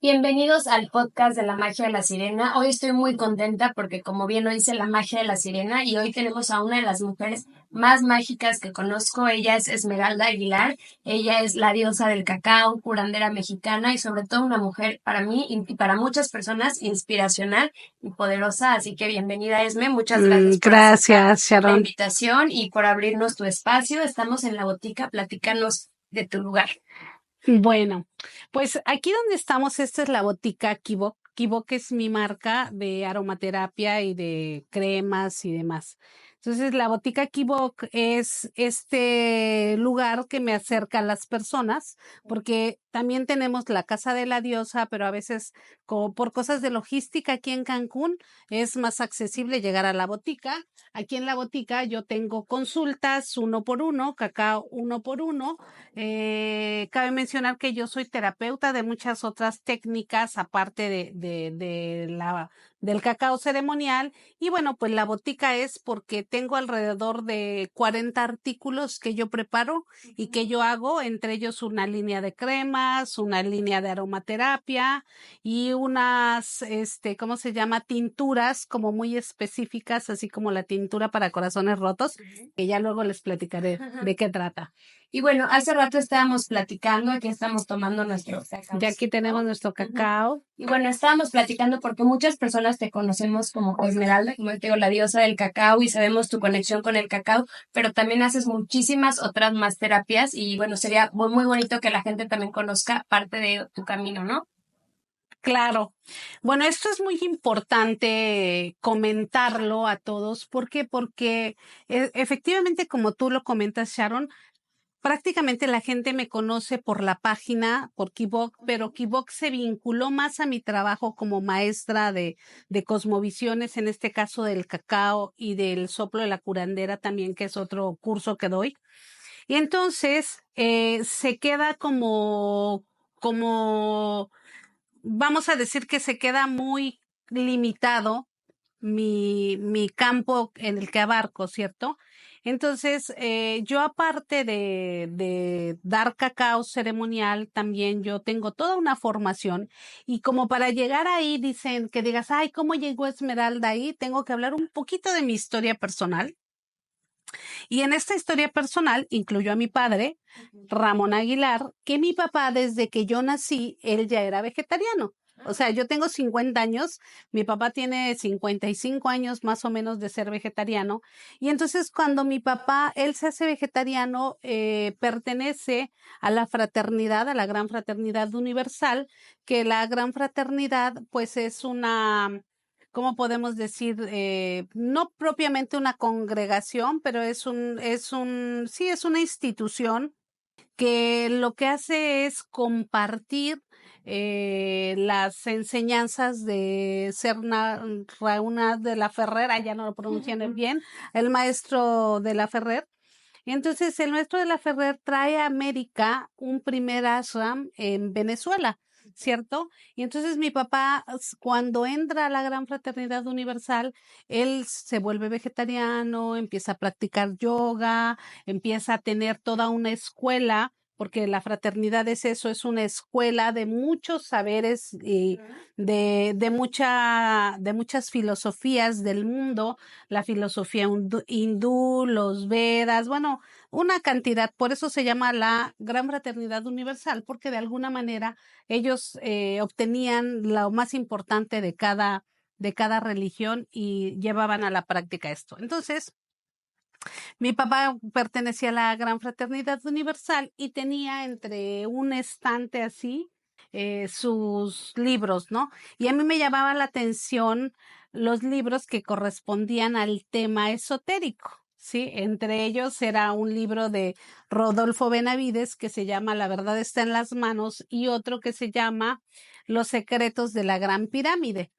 Bienvenidos al podcast de la magia de la sirena. Hoy estoy muy contenta porque, como bien lo dice, la magia de la sirena, y hoy tenemos a una de las mujeres más mágicas que conozco. Ella es Esmeralda Aguilar. Ella es la diosa del cacao, curandera mexicana y sobre todo una mujer para mí y para muchas personas inspiracional y poderosa. Así que bienvenida, Esme. Muchas gracias por aceptar Gracias, la Sharon. invitación y por abrirnos tu espacio. Estamos en la botica. Platícanos de tu lugar. Bueno, pues aquí donde estamos, esta es la botica Kibok. Kibok es mi marca de aromaterapia y de cremas y demás. Entonces, la botica Kibok es este lugar que me acerca a las personas, porque también tenemos la Casa de la Diosa, pero a veces, como por cosas de logística aquí en Cancún, es más accesible llegar a la botica. Aquí en la botica yo tengo consultas uno por uno, cacao uno por uno. Cabe mencionar que yo soy terapeuta de muchas otras técnicas, aparte del cacao ceremonial. Y bueno, pues la botica es porque tengo alrededor de 40 artículos que yo preparo y que yo hago, entre ellos una línea de cremas, una línea de aromaterapia y unas, ¿cómo se llama? Tinturas como muy específicas, así como la tintura para corazones rotos, que ya luego les platicaré de qué trata. Y bueno, hace rato estábamos platicando, aquí estamos tomando nuestro cacao. Ya aquí tenemos nuestro cacao. Y bueno, estábamos platicando porque muchas personas te conocemos como Esmeralda, como te digo, la diosa del cacao, y sabemos tu conexión con el cacao, pero también haces muchísimas otras más terapias y bueno, sería muy bonito que la gente también conozca parte de tu camino, ¿no? Claro. Bueno, esto es muy importante comentarlo a todos. ¿Por qué? Porque efectivamente, como tú lo comentas, Sharon, prácticamente la gente me conoce por la página, por Kibok, pero Kibok se vinculó más a mi trabajo como maestra de cosmovisiones, en este caso del cacao y del soplo de la curandera también, que es otro curso que doy. Y entonces se queda como, vamos a decir que se queda muy limitado mi campo en el que abarco, ¿cierto? Entonces, yo aparte de dar cacao ceremonial, también yo tengo toda una formación, y como para llegar ahí dicen que digas, ay, ¿cómo llegó Esmeralda ahí? Tengo que hablar un poquito de mi historia personal. Y en esta historia personal incluyo a mi padre, Ramón Aguilar, que mi papá desde que yo nací, él ya era vegetariano. O sea, yo tengo 50 años, mi papá tiene 55 años más o menos de ser vegetariano. Y entonces cuando mi papá, él se hace vegetariano, pertenece a la fraternidad, a la Gran Fraternidad Universal, que la Gran Fraternidad pues es una, ¿cómo podemos decir? No propiamente una congregación, pero sí, es una institución que lo que hace es compartir las enseñanzas de Raúna de la Ferrera, ya no lo pronuncian bien, el maestro de la Ferrer. Y entonces el maestro de la Ferrer trae a América un primer ashram en Venezuela, ¿cierto? Y entonces mi papá, cuando entra a la Gran Fraternidad Universal, él se vuelve vegetariano, empieza a practicar yoga, empieza a tener toda una escuela, porque la fraternidad es eso, es una escuela de muchos saberes y de muchas filosofías del mundo, la filosofía hindú, los Vedas, bueno, una cantidad. Por eso se llama la Gran Fraternidad Universal, porque de alguna manera ellos obtenían lo más importante de cada religión y llevaban a la práctica esto. Entonces, mi papá pertenecía a la Gran Fraternidad Universal y tenía entre un estante así sus libros, ¿no? Y a mí me llamaba la atención los libros que correspondían al tema esotérico. Sí, entre ellos era un libro de Rodolfo Benavides que se llama La verdad está en las manos, y otro que se llama Los secretos de la Gran Pirámide.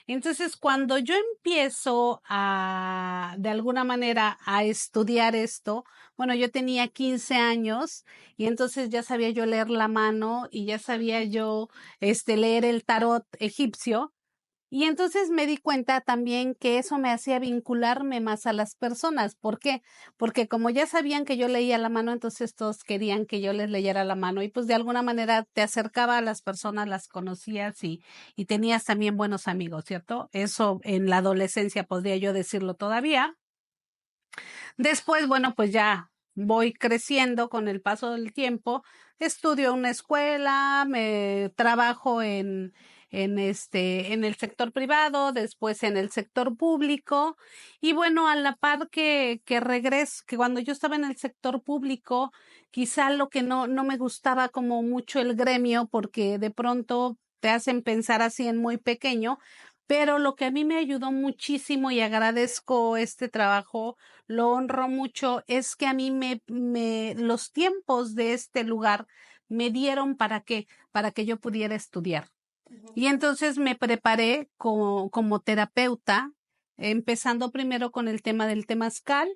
Entonces, cuando yo empiezo de alguna manera, a estudiar esto, bueno, yo tenía 15 años y entonces ya sabía yo leer la mano y ya sabía yo, leer el tarot egipcio. Y entonces me di cuenta también que eso me hacía vincularme más a las personas. ¿Por qué? Porque como ya sabían que yo leía la mano, entonces todos querían que yo les leyera la mano y pues de alguna manera te acercaba a las personas, las conocías y tenías también buenos amigos, ¿cierto? Eso en la adolescencia podría yo decirlo todavía. Después, bueno, pues ya voy creciendo con el paso del tiempo, estudio en una escuela, me trabajo en el sector privado, después en el sector público, y bueno, a la par que regreso, que cuando yo estaba en el sector público, quizá lo que no me gustaba como mucho el gremio, porque de pronto te hacen pensar así en muy pequeño, pero lo que a mí me ayudó muchísimo y agradezco este trabajo, lo honro mucho, es que a mí los tiempos de este lugar me dieron para que yo pudiera estudiar. Y entonces me preparé como terapeuta, empezando primero con el tema del temazcal,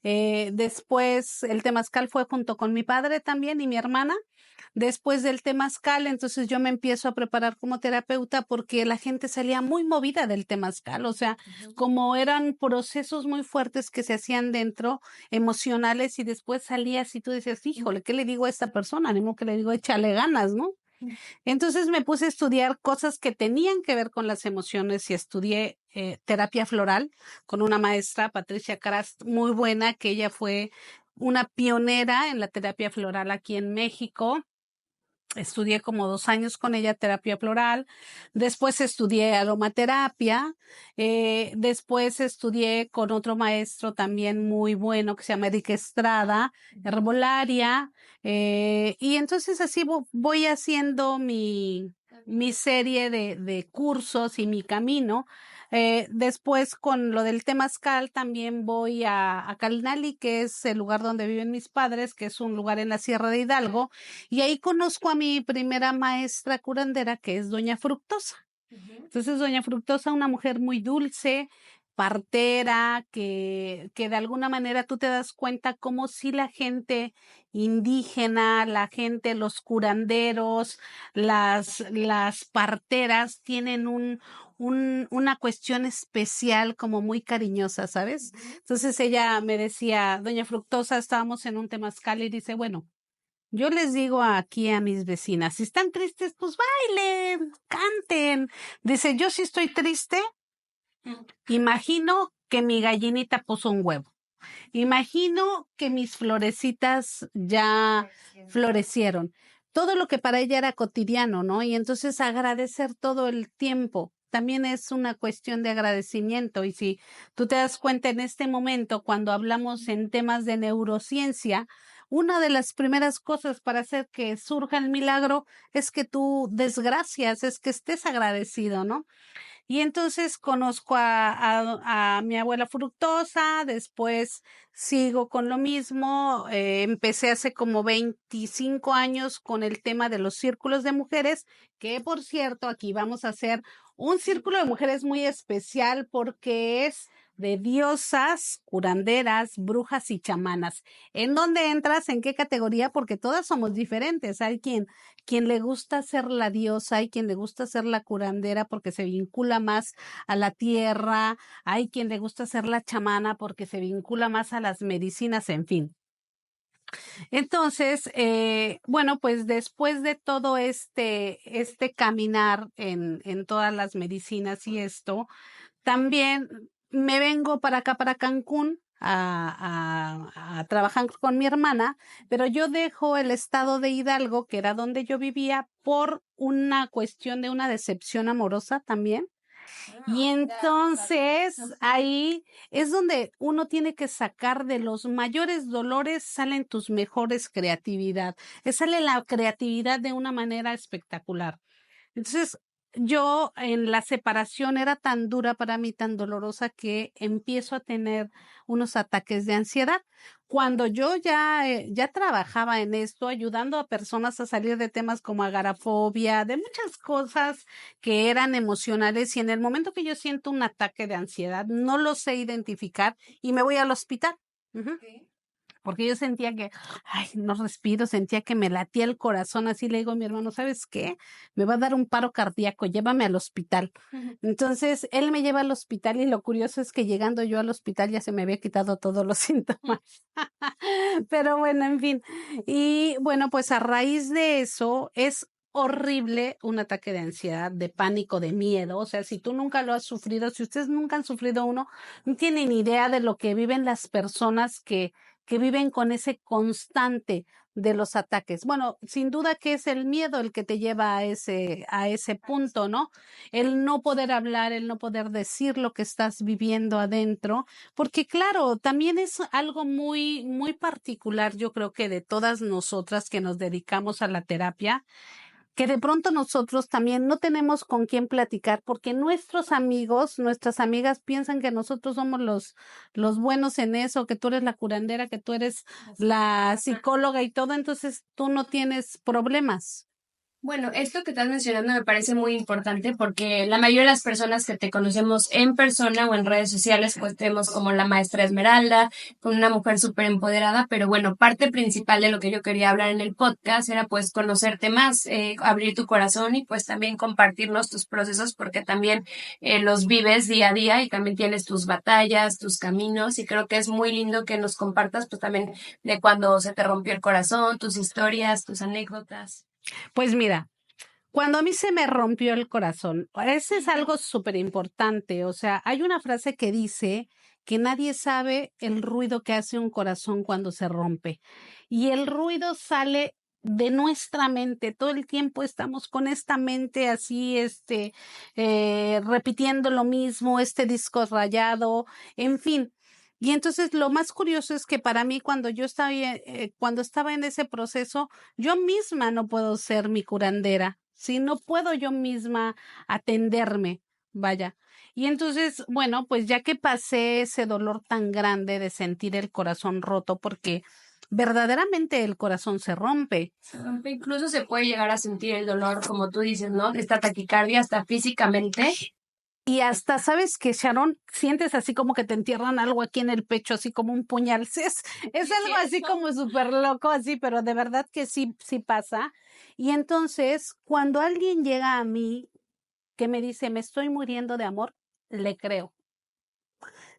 después el temazcal fue junto con mi padre también y mi hermana. Después del temazcal, entonces yo me empiezo a preparar como terapeuta porque la gente salía muy movida del temazcal, o sea, como eran procesos muy fuertes que se hacían dentro, emocionales, y después salías y tú decías, híjole, ¿qué le digo a esta persona? Animo que le digo, échale ganas, ¿no? Entonces me puse a estudiar cosas que tenían que ver con las emociones y estudié terapia floral con una maestra, Patricia Crast, muy buena, que ella fue una pionera en la terapia floral aquí en México. Estudié como 2 años con ella terapia floral, después estudié aromaterapia, después estudié con otro maestro también muy bueno que se llama Eric Estrada, herbolaria, y entonces así voy haciendo mi serie de cursos y mi camino. Después con lo del temazcal también voy a Calinali, que es el lugar donde viven mis padres, que es un lugar en la Sierra de Hidalgo, y ahí conozco a mi primera maestra curandera, que es Doña Fructosa. Entonces, Doña Fructosa, una mujer muy dulce, partera, que de alguna manera tú te das cuenta como si la gente indígena, la gente, los curanderos, las parteras tienen una cuestión especial, como muy cariñosa, ¿sabes? Entonces ella me decía, Doña Fructosa, estábamos en un temazcal y dice, bueno, yo les digo aquí a mis vecinas, si están tristes, pues bailen, canten. Dice, yo sí estoy triste, imagino que mi gallinita puso un huevo. Imagino que mis florecitas ya florecieron. Todo lo que para ella era cotidiano, ¿no? Y entonces agradecer todo el tiempo también es una cuestión de agradecimiento. Y si tú te das cuenta en este momento, cuando hablamos en temas de neurociencia, una de las primeras cosas para hacer que surja el milagro es que tú desgracias, es que estés agradecido, ¿no? Y entonces conozco a mi abuela Fructosa, después sigo con lo mismo, empecé hace como 25 años con el tema de los círculos de mujeres, que por cierto, aquí vamos a hacer un círculo de mujeres muy especial porque es de diosas, curanderas, brujas y chamanas. ¿En dónde entras? ¿En qué categoría? Porque todas somos diferentes. Hay quien le gusta ser la diosa, hay quien le gusta ser la curandera porque se vincula más a la tierra, hay quien le gusta ser la chamana porque se vincula más a las medicinas, en fin. Entonces, bueno, pues después de todo este caminar en todas las medicinas y esto, también me vengo para acá, para Cancún, a trabajar con mi hermana, pero yo dejo el estado de Hidalgo, que era donde yo vivía, por una cuestión de una decepción amorosa también. Y entonces ahí es donde uno tiene que sacar de los mayores dolores, salen tus mejores creatividad. Sale la creatividad de una manera espectacular. Entonces, yo en la separación era tan dura para mí, tan dolorosa, que empiezo a tener unos ataques de ansiedad. Cuando yo ya trabajaba en esto, ayudando a personas a salir de temas como agorafobia, de muchas cosas que eran emocionales, y en el momento que yo siento un ataque de ansiedad, no lo sé identificar y me voy al hospital. Ujú. porque yo sentía que, ay, no respiro, sentía que me latía el corazón, así le digo a mi hermano, ¿sabes qué? Me va a dar un paro cardíaco, llévame al hospital. Entonces, él me lleva al hospital y lo curioso es que llegando yo al hospital ya se me había quitado todos los síntomas. Pero bueno, en fin. Y bueno, pues a raíz de eso es horrible un ataque de ansiedad, de pánico, de miedo. O sea, si tú nunca lo has sufrido, si ustedes nunca han sufrido uno, no tienen idea de lo que viven las personas que viven con ese constante de los ataques. Bueno, sin duda que es el miedo el que te lleva a ese punto, ¿no? El no poder hablar, el no poder decir lo que estás viviendo adentro, porque claro, también es algo muy, muy particular, yo creo que de todas nosotras que nos dedicamos a la terapia, que de pronto nosotros también no tenemos con quién platicar porque nuestros amigos, nuestras amigas piensan que nosotros somos los buenos en eso, que tú eres la curandera, que tú eres la psicóloga y todo, entonces tú no tienes problemas. Bueno, esto que estás mencionando me parece muy importante porque la mayoría de las personas que te conocemos en persona o en redes sociales, pues vemos como la maestra Esmeralda, con una mujer súper empoderada, pero bueno, parte principal de lo que yo quería hablar en el podcast era pues conocerte más, abrir tu corazón y pues también compartirnos tus procesos porque también los vives día a día y también tienes tus batallas, tus caminos y creo que es muy lindo que nos compartas pues también de cuando se te rompió el corazón, tus historias, tus anécdotas. Pues mira, cuando a mí se me rompió el corazón, ese es algo súper importante. O sea, hay una frase que dice que nadie sabe el ruido que hace un corazón cuando se rompe. Y el ruido sale de nuestra mente. Todo el tiempo estamos con esta mente así, repitiendo lo mismo, este disco rayado, en fin. Y entonces lo más curioso es que para mí cuando estaba en ese proceso, yo misma no puedo ser mi curandera, si no puedo yo misma atenderme, vaya. Y entonces, bueno, pues ya que pasé ese dolor tan grande de sentir el corazón roto, porque verdaderamente el corazón se rompe. Se rompe, incluso se puede llegar a sentir el dolor, como tú dices, ¿no? Esta taquicardia hasta físicamente. Y hasta, ¿sabes que Sharon? Sientes así como que te entierran algo aquí en el pecho, así como un puñal. Es algo así como súper loco, así, pero de verdad que sí, sí pasa. Y entonces, cuando alguien llega a mí que me dice, me estoy muriendo de amor, le creo,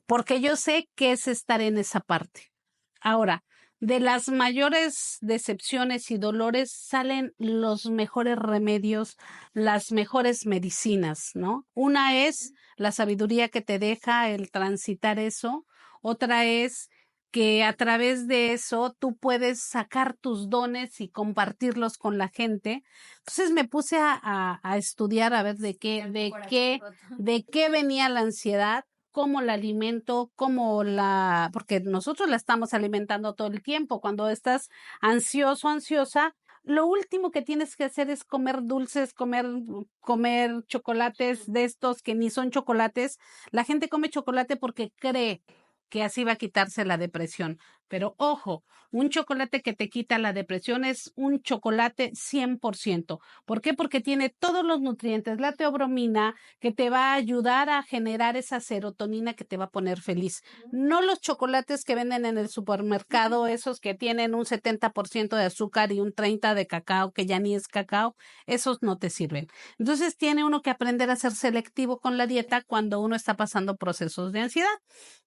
porque yo sé que es estar en esa parte. Ahora, de las mayores decepciones y dolores salen los mejores remedios, las mejores medicinas, ¿no? Una es la sabiduría que te deja el transitar eso, otra es que a través de eso tú puedes sacar tus dones y compartirlos con la gente. Entonces me puse a estudiar a ver de qué venía la ansiedad, cómo la alimento, porque nosotros la estamos alimentando todo el tiempo. Cuando estás ansioso, ansiosa, lo último que tienes que hacer es comer dulces, comer chocolates de estos que ni son chocolates. La gente come chocolate porque cree que así va a quitarse la depresión. Pero ojo, un chocolate que te quita la depresión es un chocolate 100%. ¿Por qué? Porque tiene todos los nutrientes, la teobromina, que te va a ayudar a generar esa serotonina que te va a poner feliz. No los chocolates que venden en el supermercado, esos que tienen un 70% de azúcar y un 30% de cacao, que ya ni es cacao, esos no te sirven. Entonces tiene uno que aprender a ser selectivo con la dieta cuando uno está pasando procesos de ansiedad.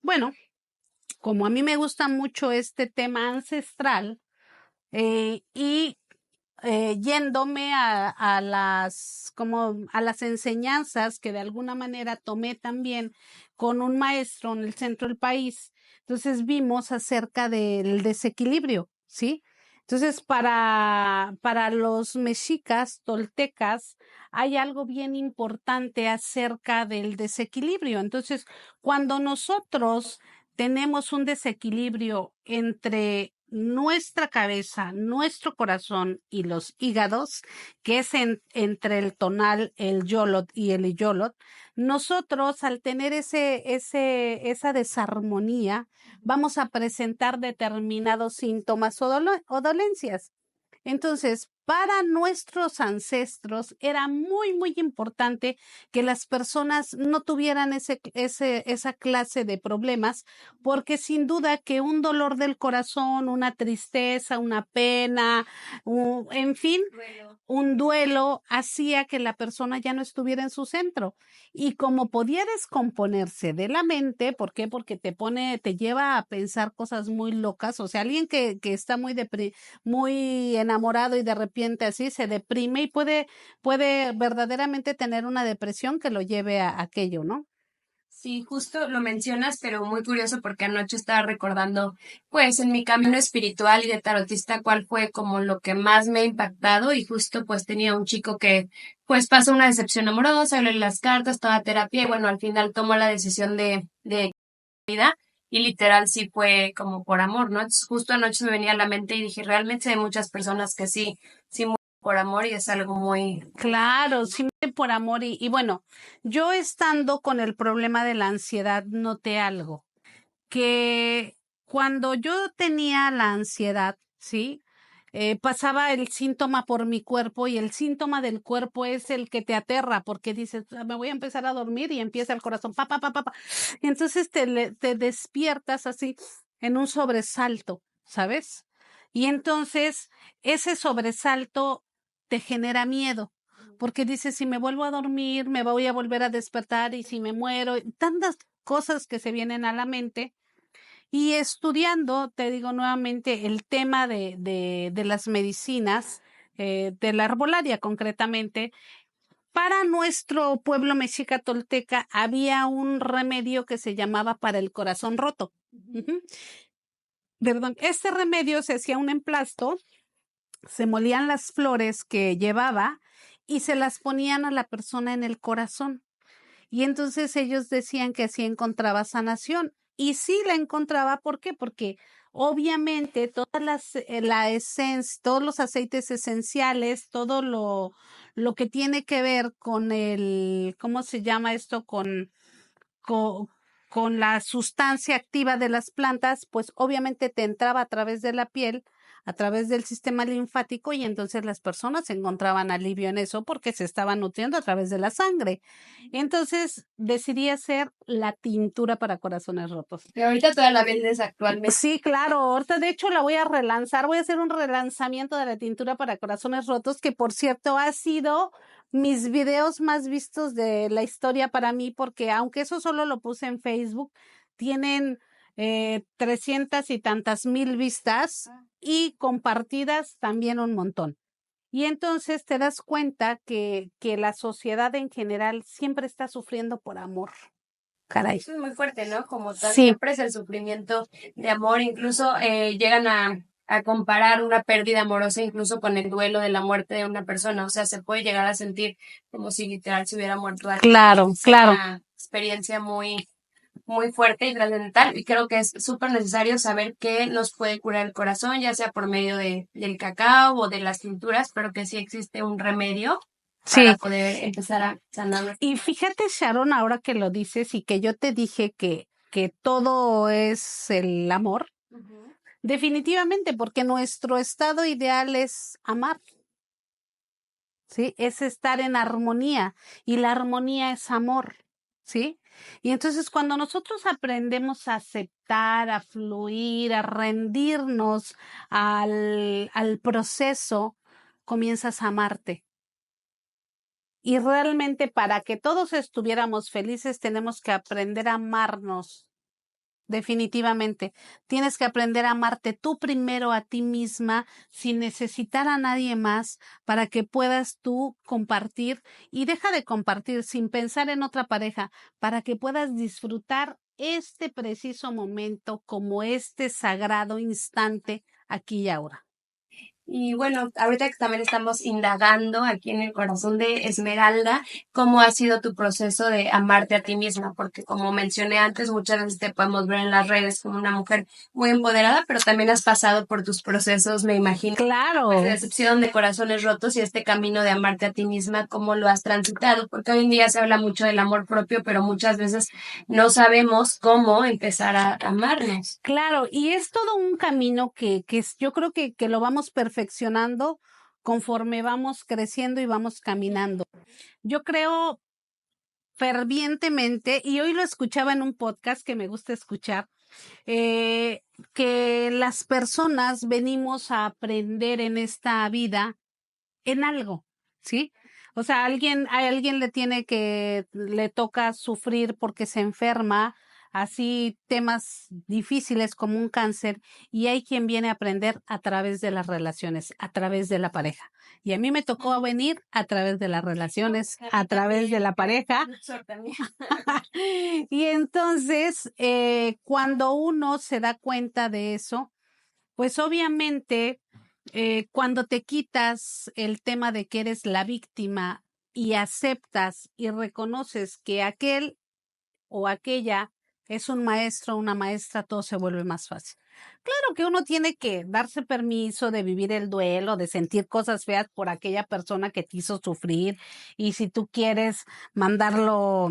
Bueno, como a mí me gusta mucho este tema ancestral, y yéndome a las enseñanzas que de alguna manera tomé también con un maestro en el centro del país. Entonces vimos acerca del desequilibrio, ¿sí? Entonces, para los mexicas, toltecas, hay algo bien importante acerca del desequilibrio. Entonces, cuando nosotros tenemos un desequilibrio entre nuestra cabeza, nuestro corazón y los hígados, que es entre el tonal, el yolot y el iyolot, nosotros al tener esa desarmonía, vamos a presentar determinados síntomas o dolencias. Entonces, para nuestros ancestros era muy, muy importante que las personas no tuvieran esa clase de problemas, porque sin duda que un dolor del corazón, una tristeza, una pena, en fin, un duelo hacía que la persona ya no estuviera en su centro. Y como podía descomponerse de la mente, ¿por qué? Porque te lleva a pensar cosas muy locas. O sea, alguien que está muy enamorado y de repente así se deprime y puede verdaderamente tener una depresión que lo lleve a aquello, ¿no? Sí, justo lo mencionas, pero muy curioso porque anoche estaba recordando, pues, en mi camino espiritual y de tarotista, cuál fue como lo que más me ha impactado y justo pues tenía un chico que pues pasó una decepción amorosa, le las cartas, toda terapia y bueno, al final tomó la decisión de vida y literal sí fue como por amor, ¿no? Entonces, justo anoche me venía a la mente y dije, realmente hay muchas personas que sí mueren por amor y es algo muy... Claro, sí, por amor. Y bueno, yo estando con el problema de la ansiedad, noté algo, que cuando yo tenía la ansiedad, ¿sí? Pasaba el síntoma por mi cuerpo y el síntoma del cuerpo es el que te aterra porque dices, "Ah, me voy a empezar a dormir", y empieza el corazón, pa, pa, pa, pa, pa. Y entonces te despiertas así en un sobresalto, ¿sabes? Y entonces ese sobresalto te genera miedo. Porque dices, si me vuelvo a dormir, me voy a volver a despertar y si me muero, tantas cosas que se vienen a la mente. Y estudiando, te digo nuevamente, el tema de las medicinas, de la herbolaria concretamente, para nuestro pueblo mexica tolteca había un remedio que se llamaba para el corazón roto. Ujú. Perdón, este remedio se hacía un emplasto, se molían las flores que llevaba y se las ponían a la persona en el corazón. Y entonces ellos decían que así encontraba sanación. Y sí la encontraba, ¿por qué? Porque obviamente la esencia, todos los aceites esenciales, todo lo que tiene que ver con ¿cómo se llama esto? Con, con la sustancia activa de las plantas, pues obviamente te entraba a través de la piel, a través del sistema linfático, y entonces las personas encontraban alivio en eso porque se estaban nutriendo a través de la sangre. Entonces decidí hacer la tintura para corazones rotos. Y ahorita toda la vendes actualmente. Sí, claro, ahorita de hecho la voy a relanzar, voy a hacer un relanzamiento de la tintura para corazones rotos, que por cierto ha sido mis videos más vistos de la historia para mí, porque aunque eso solo lo puse en Facebook, tienen 300 y tantas mil vistas y compartidas también un montón. Y entonces te das cuenta que la sociedad en general siempre está sufriendo por amor. Caray. Eso es muy fuerte, ¿no? Como tal, Sí. siempre es el sufrimiento de amor, incluso llegan a comparar una pérdida amorosa incluso con el duelo de la muerte de una persona, o sea, se puede llegar a sentir como si literal se hubiera muerto alguien. Claro, Es claro. una experiencia muy fuerte y trascendental y creo que es súper necesario saber que nos puede curar el corazón, ya sea por medio del cacao o de las tinturas, pero que sí existe un remedio para Sí. poder empezar a sanar. Y fíjate, Sharon, ahora que lo dices y que yo te dije que todo es el amor, definitivamente, porque nuestro estado ideal es amar, ¿sí? Es estar en armonía y la armonía es amor, ¿sí? Y entonces cuando nosotros aprendemos a aceptar, a fluir, a rendirnos al proceso, comienzas a amarte. Y realmente para que todos estuviéramos felices tenemos que aprender a amarnos. Definitivamente. Tienes que aprender a amarte tú primero a ti misma sin necesitar a nadie más para que puedas tú compartir, y deja de compartir sin pensar en otra pareja, para que puedas disfrutar este preciso momento como este sagrado instante aquí y ahora. Y bueno, ahorita que también estamos indagando aquí en el corazón de Esmeralda, ¿cómo ha sido tu proceso de amarte a ti misma? Porque como mencioné antes, muchas veces te podemos ver en las redes como una mujer muy empoderada, pero también has pasado por tus procesos, me imagino, Claro. pues, de decepción, de corazones rotos y este camino de amarte a ti misma, ¿cómo lo has transitado? Porque hoy en día se habla mucho del amor propio, pero muchas veces no sabemos cómo empezar a amarnos. Claro, y es todo un camino yo creo que lo vamos perfeccionando conforme vamos creciendo y vamos caminando. Yo creo fervientemente, y hoy lo escuchaba en un podcast que me gusta escuchar, que las personas venimos a aprender en esta vida en algo, ¿sí? O sea, a alguien le toca sufrir porque se enferma, así temas difíciles como un cáncer, y hay quien viene a aprender a través de las relaciones, a través de la pareja. Y a mí me tocó venir a través de las relaciones, a través de la pareja. Y entonces, cuando uno se da cuenta de eso, pues obviamente, cuando te quitas el tema de que eres la víctima y aceptas y reconoces que aquel o aquella es un maestro o una maestra, todo se vuelve más fácil. Claro que uno tiene que darse permiso de vivir el duelo, de sentir cosas feas por aquella persona que te hizo sufrir, y si tú quieres mandarlo,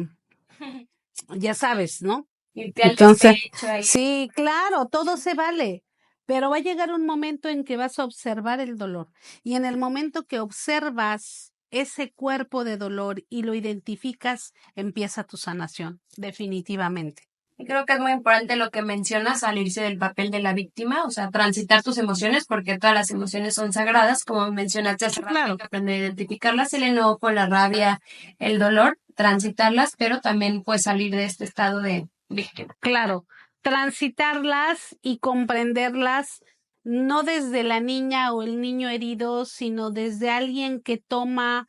ya sabes, ¿no? Irte al Entonces, despecho ahí. sí, claro, todo se vale, pero va a llegar un momento en que vas a observar el dolor, y en el momento que observas ese cuerpo de dolor y lo identificas, empieza tu sanación, definitivamente. Y creo que es muy importante lo que mencionas, salirse del papel de la víctima, o sea, transitar tus emociones, porque todas las emociones son sagradas, como mencionaste hace rato, hay que aprender a identificarlas, el enojo, la rabia, el dolor, transitarlas, pero también pues salir de este estado de víctima. Claro, transitarlas y comprenderlas no desde la niña o el niño herido, sino desde alguien que toma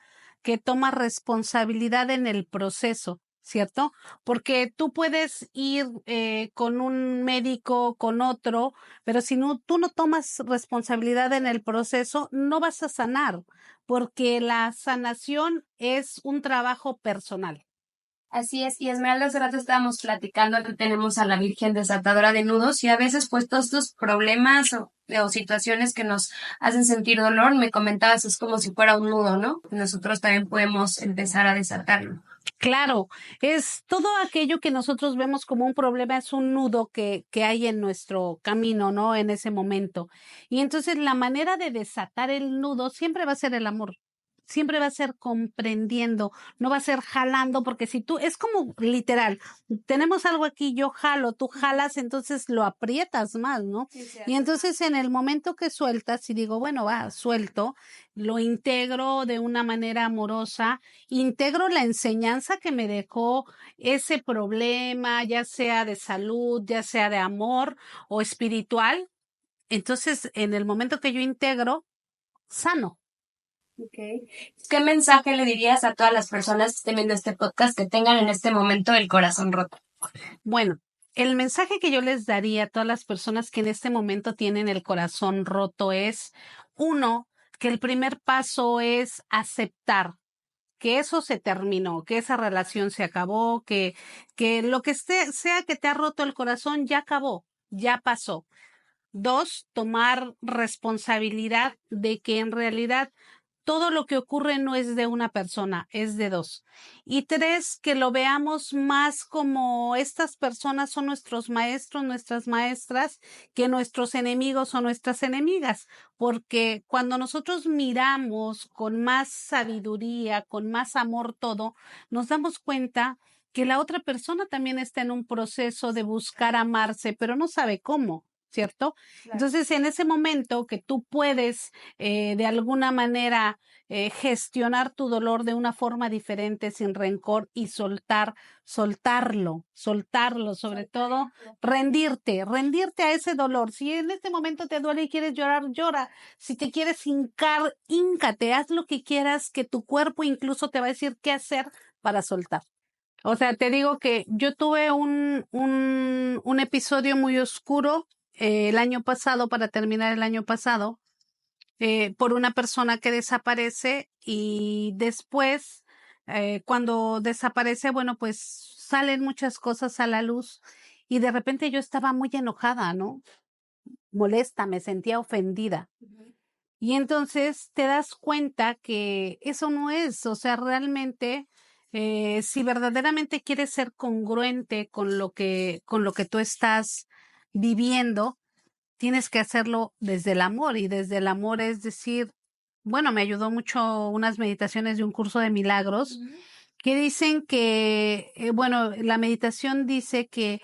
responsabilidad en el proceso, ¿cierto? Porque tú puedes ir con un médico, con otro, pero si no, tú no tomas responsabilidad en el proceso, no vas a sanar, porque la sanación es un trabajo personal. Así es, y Esmeralda, hace rato estábamos platicando que tenemos a la Virgen desatadora de nudos y a veces pues todos estos problemas o situaciones que nos hacen sentir dolor, me comentabas, es como si fuera un nudo, ¿no? Nosotros también podemos empezar a desatarlo. Claro, es todo aquello que nosotros vemos como un problema, es un nudo que hay en nuestro camino, ¿no? En ese momento. Y entonces la manera de desatar el nudo siempre va a ser el amor. Siempre va a ser comprendiendo, no va a ser jalando, porque si tú, es como literal, tenemos algo aquí, yo jalo, tú jalas, entonces lo aprietas más, ¿no? Sí, Y entonces en el momento que sueltas y digo, bueno, va, suelto, lo integro de una manera amorosa, integro la enseñanza que me dejó ese problema, ya sea de salud, ya sea de amor o espiritual. Entonces, en el momento que yo integro, sano. Okay. ¿Qué mensaje le dirías a todas las personas que estén viendo este podcast que tengan en este momento el corazón roto? Bueno, el mensaje que yo les daría a todas las personas que en este momento tienen el corazón roto es, uno, que el primer paso es aceptar que eso se terminó, que esa relación se acabó, que lo que sea que te ha roto el corazón ya acabó, ya pasó. Dos, tomar responsabilidad de que en realidad todo lo que ocurre no es de una persona, es de dos. Y tres, que lo veamos más como estas personas son nuestros maestros, nuestras maestras, que nuestros enemigos o nuestras enemigas. Porque cuando nosotros miramos con más sabiduría, con más amor todo, nos damos cuenta que la otra persona también está en un proceso de buscar amarse, pero no sabe cómo. ¿Cierto? Claro. Entonces, en ese momento que tú puedes de alguna manera gestionar tu dolor de una forma diferente, sin rencor y soltarlo, sobre todo, rendirte a ese dolor. Si en este momento te duele y quieres llorar, llora. Si te quieres hincar, híncate, haz lo que quieras, que tu cuerpo incluso te va a decir qué hacer para soltar. O sea, te digo que yo tuve un episodio muy oscuro el año pasado, para terminar el año pasado, por una persona que desaparece, y después, cuando desaparece, bueno, pues salen muchas cosas a la luz, y de repente yo estaba muy enojada, ¿no? Molesta, me sentía ofendida. Y entonces te das cuenta que eso no es, o sea, realmente, si verdaderamente quieres ser congruente con lo que tú estás viviendo, tienes que hacerlo desde el amor, y desde el amor es decir, bueno, me ayudó mucho unas meditaciones de un curso de milagros que dicen que, bueno, la meditación dice que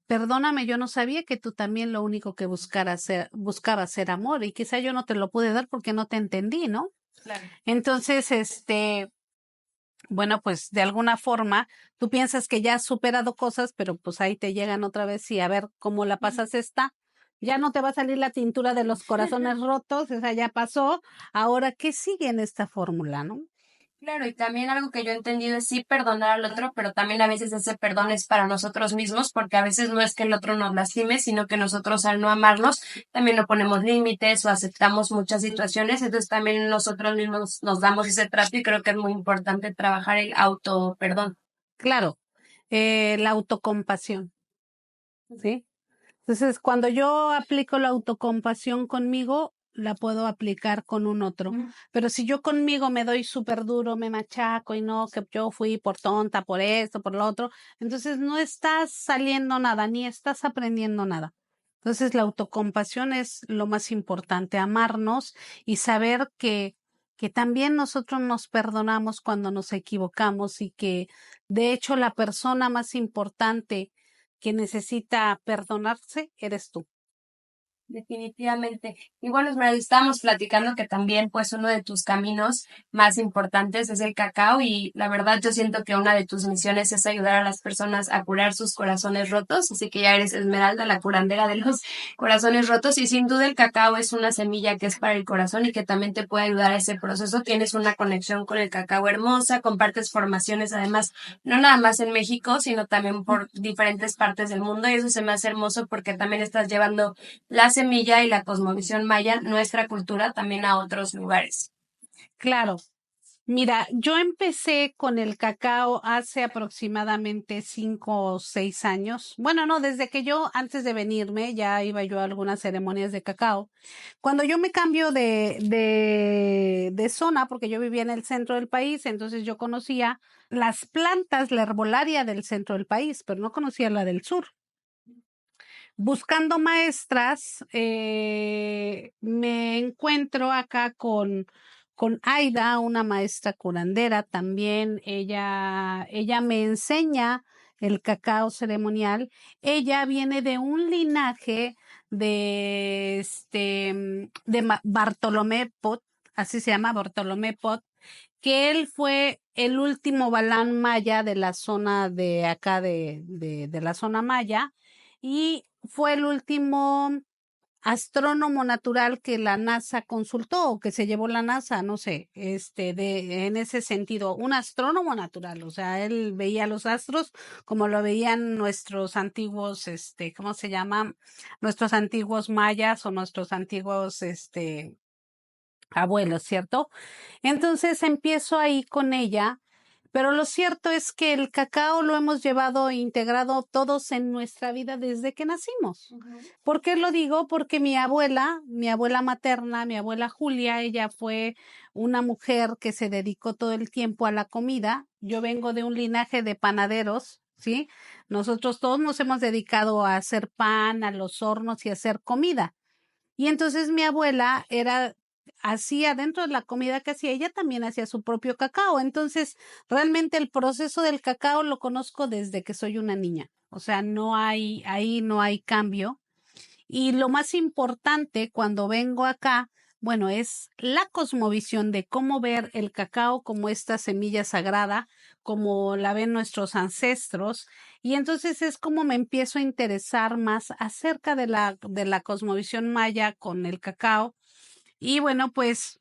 perdóname, yo no sabía que tú también lo único que buscabas ser amor y quizá yo no te lo pude dar porque no te entendí, ¿no? Claro. Entonces, bueno, pues de alguna forma tú piensas que ya has superado cosas, pero pues ahí te llegan otra vez y a ver cómo la pasas esta. Ya no te va a salir la tintura de los corazones rotos, esa ya pasó. Ahora, ¿qué sigue en esta fórmula, no? Claro, y también algo que yo he entendido es sí perdonar al otro, pero también a veces ese perdón es para nosotros mismos, porque a veces no es que el otro nos lastime, sino que nosotros al no amarnos también no ponemos límites o aceptamos muchas situaciones, entonces también nosotros mismos nos damos ese trato y creo que es muy importante trabajar el auto perdón. Claro, la autocompasión, ¿sí? Entonces, cuando yo aplico la autocompasión conmigo, la puedo aplicar con un otro. Pero si yo conmigo me doy súper duro, me machaco y no, que yo fui por tonta, por esto, por lo otro, entonces no estás saliendo nada, ni estás aprendiendo nada. Entonces, la autocompasión es lo más importante, amarnos y saber que también nosotros nos perdonamos cuando nos equivocamos y que, de hecho, la persona más importante que necesita perdonarse eres tú. Definitivamente. Y bueno, Esmeralda, estábamos platicando que también, pues, uno de tus caminos más importantes es el cacao y la verdad yo siento que una de tus misiones es ayudar a las personas a curar sus corazones rotos, así que ya eres Esmeralda, la curandera de los corazones rotos y sin duda el cacao es una semilla que es para el corazón y que también te puede ayudar a ese proceso. Tienes una conexión con el cacao hermosa, compartes formaciones además, no nada más en México, sino también por diferentes partes del mundo y eso se me hace hermoso porque también estás llevando la semilla y la cosmovisión maya, nuestra cultura, también a otros lugares. Claro, mira, yo empecé con el cacao hace aproximadamente 5 o 6 años. Bueno, no, desde que yo, antes de venirme, ya iba yo a algunas ceremonias de cacao. Cuando yo me cambio de zona, porque yo vivía en el centro del país, entonces yo conocía las plantas, la herbolaria del centro del país, pero no conocía la del sur. Buscando maestras, me encuentro acá con Aida, una maestra curandera también. Ella me enseña el cacao ceremonial. Ella viene de un linaje de Bartolomé Pot, así se llama Bartolomé Pot, que él fue el último balán maya de la zona de acá de la zona maya y fue el último astrónomo natural que la NASA consultó o que se llevó la NASA, no sé, en ese sentido, un astrónomo natural, o sea, él veía los astros como lo veían nuestros antiguos, ¿cómo se llama? Nuestros antiguos mayas o nuestros antiguos, abuelos, ¿cierto? Entonces empiezo ahí con ella, pero lo cierto es que el cacao lo hemos llevado integrado todos en nuestra vida desde que nacimos. ¿Por qué lo digo? Porque mi abuela materna, mi abuela Julia, ella fue una mujer que se dedicó todo el tiempo a la comida. Yo vengo de un linaje de panaderos, ¿sí? Nosotros todos nos hemos dedicado a hacer pan, a los hornos y a hacer comida. Y entonces mi abuela hacía dentro de la comida que hacía, ella también hacía su propio cacao. Entonces, realmente el proceso del cacao lo conozco desde que soy una niña. O sea, ahí no hay cambio. Y lo más importante cuando vengo acá, bueno, es la cosmovisión de cómo ver el cacao como esta semilla sagrada, como la ven nuestros ancestros. Y entonces es como me empiezo a interesar más acerca de la cosmovisión maya con el cacao. Y bueno, pues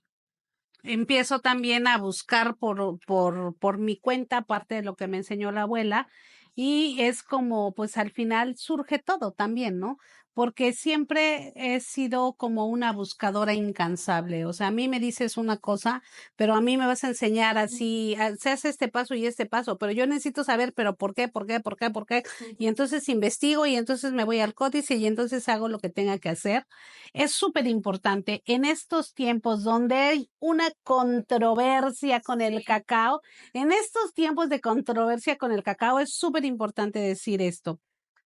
empiezo también a buscar por mi cuenta, aparte de lo que me enseñó la abuela, y es como, pues al final surge todo también, ¿no? Porque siempre he sido como una buscadora incansable. O sea, a mí me dices una cosa, pero a mí me vas a enseñar así, se hace este paso y este paso, pero yo necesito saber, pero ¿por qué? ¿Por qué? ¿Por qué? ¿Por qué? Y entonces investigo y entonces me voy al códice y entonces hago lo que tenga que hacer. Es súper importante en estos tiempos donde hay una controversia con el cacao. En estos tiempos de controversia con el cacao es súper importante decir esto.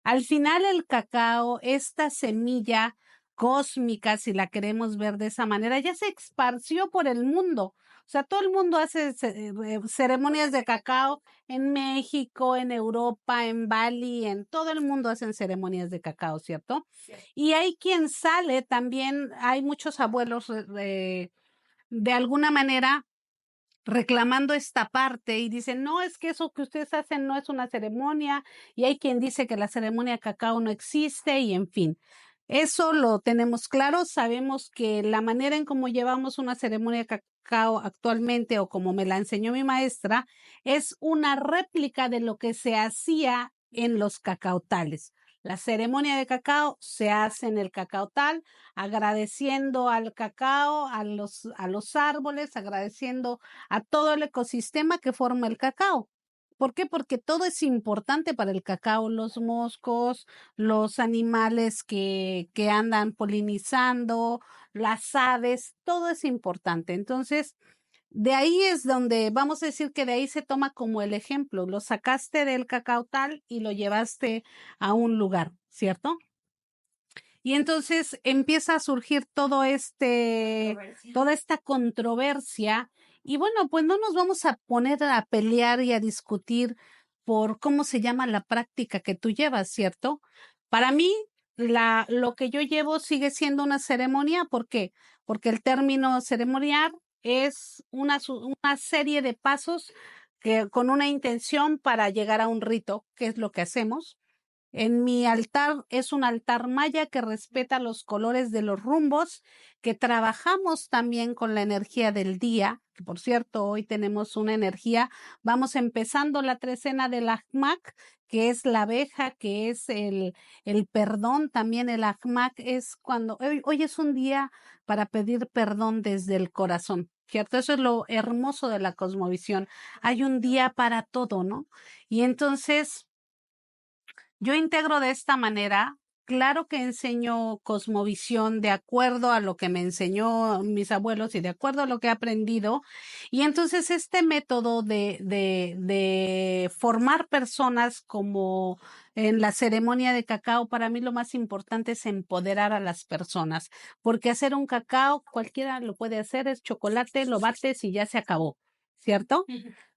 Al final el cacao, esta semilla, cósmica, si la queremos ver de esa manera, ya se esparció por el mundo. O sea, todo el mundo hace ceremonias de cacao en México, en Europa, en Bali, en todo el mundo hacen ceremonias de cacao, ¿cierto? Sí. Y hay quien sale también, hay muchos abuelos de alguna manera reclamando esta parte y dicen, no, es que eso que ustedes hacen no es una ceremonia, y hay quien dice que la ceremonia cacao no existe, y en fin. Eso lo tenemos claro, sabemos que la manera en cómo llevamos una ceremonia cacao actualmente, o como me la enseñó mi maestra, es una réplica de lo que se hacía en los cacautales. La ceremonia de cacao se hace en el cacaotal, agradeciendo al cacao, a los árboles, agradeciendo a todo el ecosistema que forma el cacao. ¿Por qué? Porque todo es importante para el cacao, los moscos, los animales que andan polinizando, las aves, todo es importante. Entonces, de ahí es donde vamos a decir que de ahí se toma como el ejemplo. Lo sacaste del cacao tal y lo llevaste a un lugar, ¿cierto? Y entonces empieza a surgir toda esta controversia. Y bueno, pues no nos vamos a poner a pelear y a discutir por cómo se llama la práctica que tú llevas, ¿cierto? Para mí, lo que yo llevo sigue siendo una ceremonia. ¿Por qué? Porque el término ceremonial es una serie de pasos con una intención para llegar a un rito, que es lo que hacemos. En mi altar es un altar maya que respeta los colores de los rumbos, que trabajamos también con la energía del día, que por cierto, hoy tenemos una energía, vamos empezando la trecena del Ajmak, que es la abeja, que es el perdón, también el Ajmak es cuando, hoy es un día para pedir perdón desde el corazón, ¿cierto? Eso es lo hermoso de la cosmovisión. Hay un día para todo, ¿no? Y entonces yo integro de esta manera. Claro que enseño cosmovisión de acuerdo a lo que me enseñó mis abuelos y de acuerdo a lo que he aprendido. Y entonces este método de formar personas, como en la ceremonia de cacao, para mí lo más importante es empoderar a las personas, porque hacer un cacao cualquiera lo puede hacer, es chocolate, lo bates y ya se acabó, ¿cierto?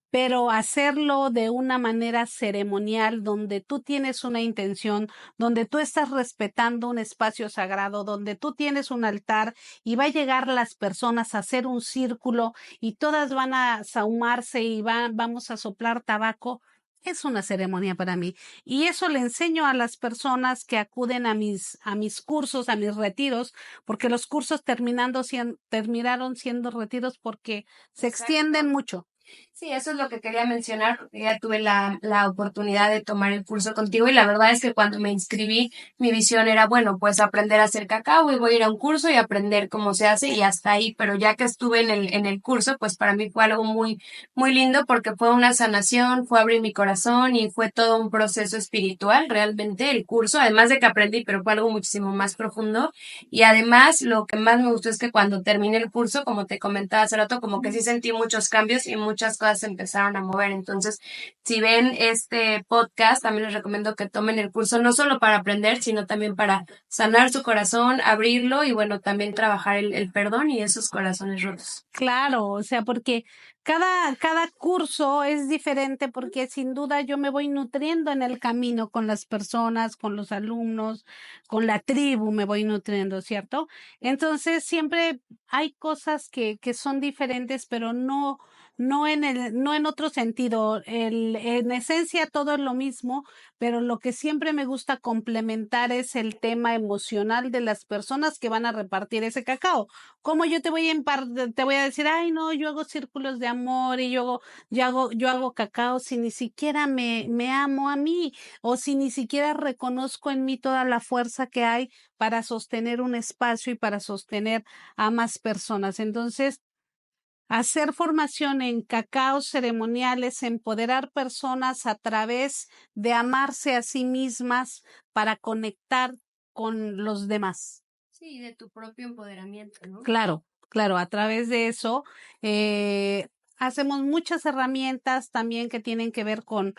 Pero hacerlo de una manera ceremonial, donde tú tienes una intención, donde tú estás respetando un espacio sagrado, donde tú tienes un altar y va a llegar las personas a hacer un círculo y todas van a sahumarse y vamos a soplar tabaco. Es una ceremonia para mí. Y eso le enseño a las personas que acuden a mis cursos, a mis retiros, porque los cursos terminaron siendo retiros porque se extienden mucho. Sí, eso es lo que quería mencionar, porque ya tuve la oportunidad de tomar el curso contigo y la verdad es que cuando me inscribí, mi visión era, bueno, pues aprender a hacer cacao y voy a ir a un curso y aprender cómo se hace y hasta ahí, pero ya que estuve en el curso, pues para mí fue algo muy, muy lindo porque fue una sanación, fue abrir mi corazón y fue todo un proceso espiritual, realmente el curso, además de que aprendí, pero fue algo muchísimo más profundo y además lo que más me gustó es que cuando terminé el curso, como te comentaba hace rato, como que sí sentí muchos cambios y muchas cosas se empezaron a mover. Entonces, si ven este podcast, también les recomiendo que tomen el curso, no solo para aprender, sino también para sanar su corazón, abrirlo y bueno, también trabajar el perdón y esos corazones rotos. Claro, o sea, porque cada curso es diferente, porque sin duda yo me voy nutriendo en el camino con las personas, con los alumnos, con la tribu me voy nutriendo, ¿cierto? Entonces siempre hay cosas que son diferentes, pero no en otro sentido. En esencia todo es lo mismo, pero lo que siempre me gusta complementar es el tema emocional de las personas que van a repartir ese cacao. ¿Cómo yo te voy a decir, ay, no, yo hago círculos de amor y yo hago cacao si ni siquiera me amo a mí, o si ni siquiera reconozco en mí toda la fuerza que hay para sostener un espacio y para sostener a más personas? Entonces, hacer formación en cacaos ceremoniales, empoderar personas a través de amarse a sí mismas para conectar con los demás. Sí, de tu propio empoderamiento, ¿no? Claro, claro, a través de eso hacemos muchas herramientas también que tienen que ver con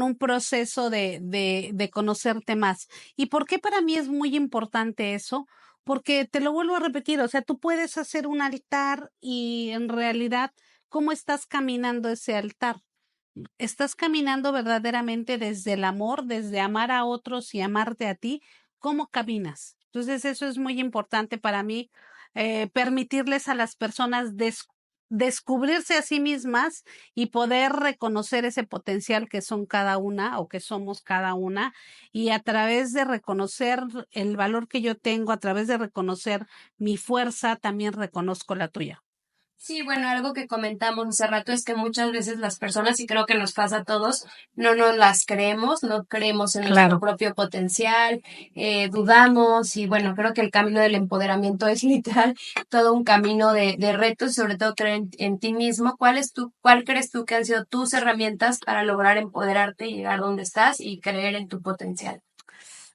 un proceso de conocerte más. ¿Y por qué para mí es muy importante eso? porque te lo vuelvo a repetir, o sea, tú puedes hacer un altar y en realidad, ¿cómo estás caminando ese altar? ¿Estás caminando verdaderamente desde el amor, desde amar a otros y amarte a ti? ¿Cómo caminas? Entonces, eso es muy importante para mí, permitirles a las personas descubrirse a sí mismas y poder reconocer ese potencial que son cada una o que somos cada una, y a través de reconocer el valor que yo tengo, a través de reconocer mi fuerza, también reconozco la tuya. Sí, bueno, algo que comentamos hace rato es que muchas veces las personas, y creo que nos pasa a todos, no nos las creemos, no creemos en nuestro Claro. propio potencial, dudamos y bueno, creo que el camino del empoderamiento es literal todo un camino de retos y sobre todo creer en ti mismo. ¿Cuál crees tú que han sido tus herramientas para lograr empoderarte y llegar donde estás y creer en tu potencial?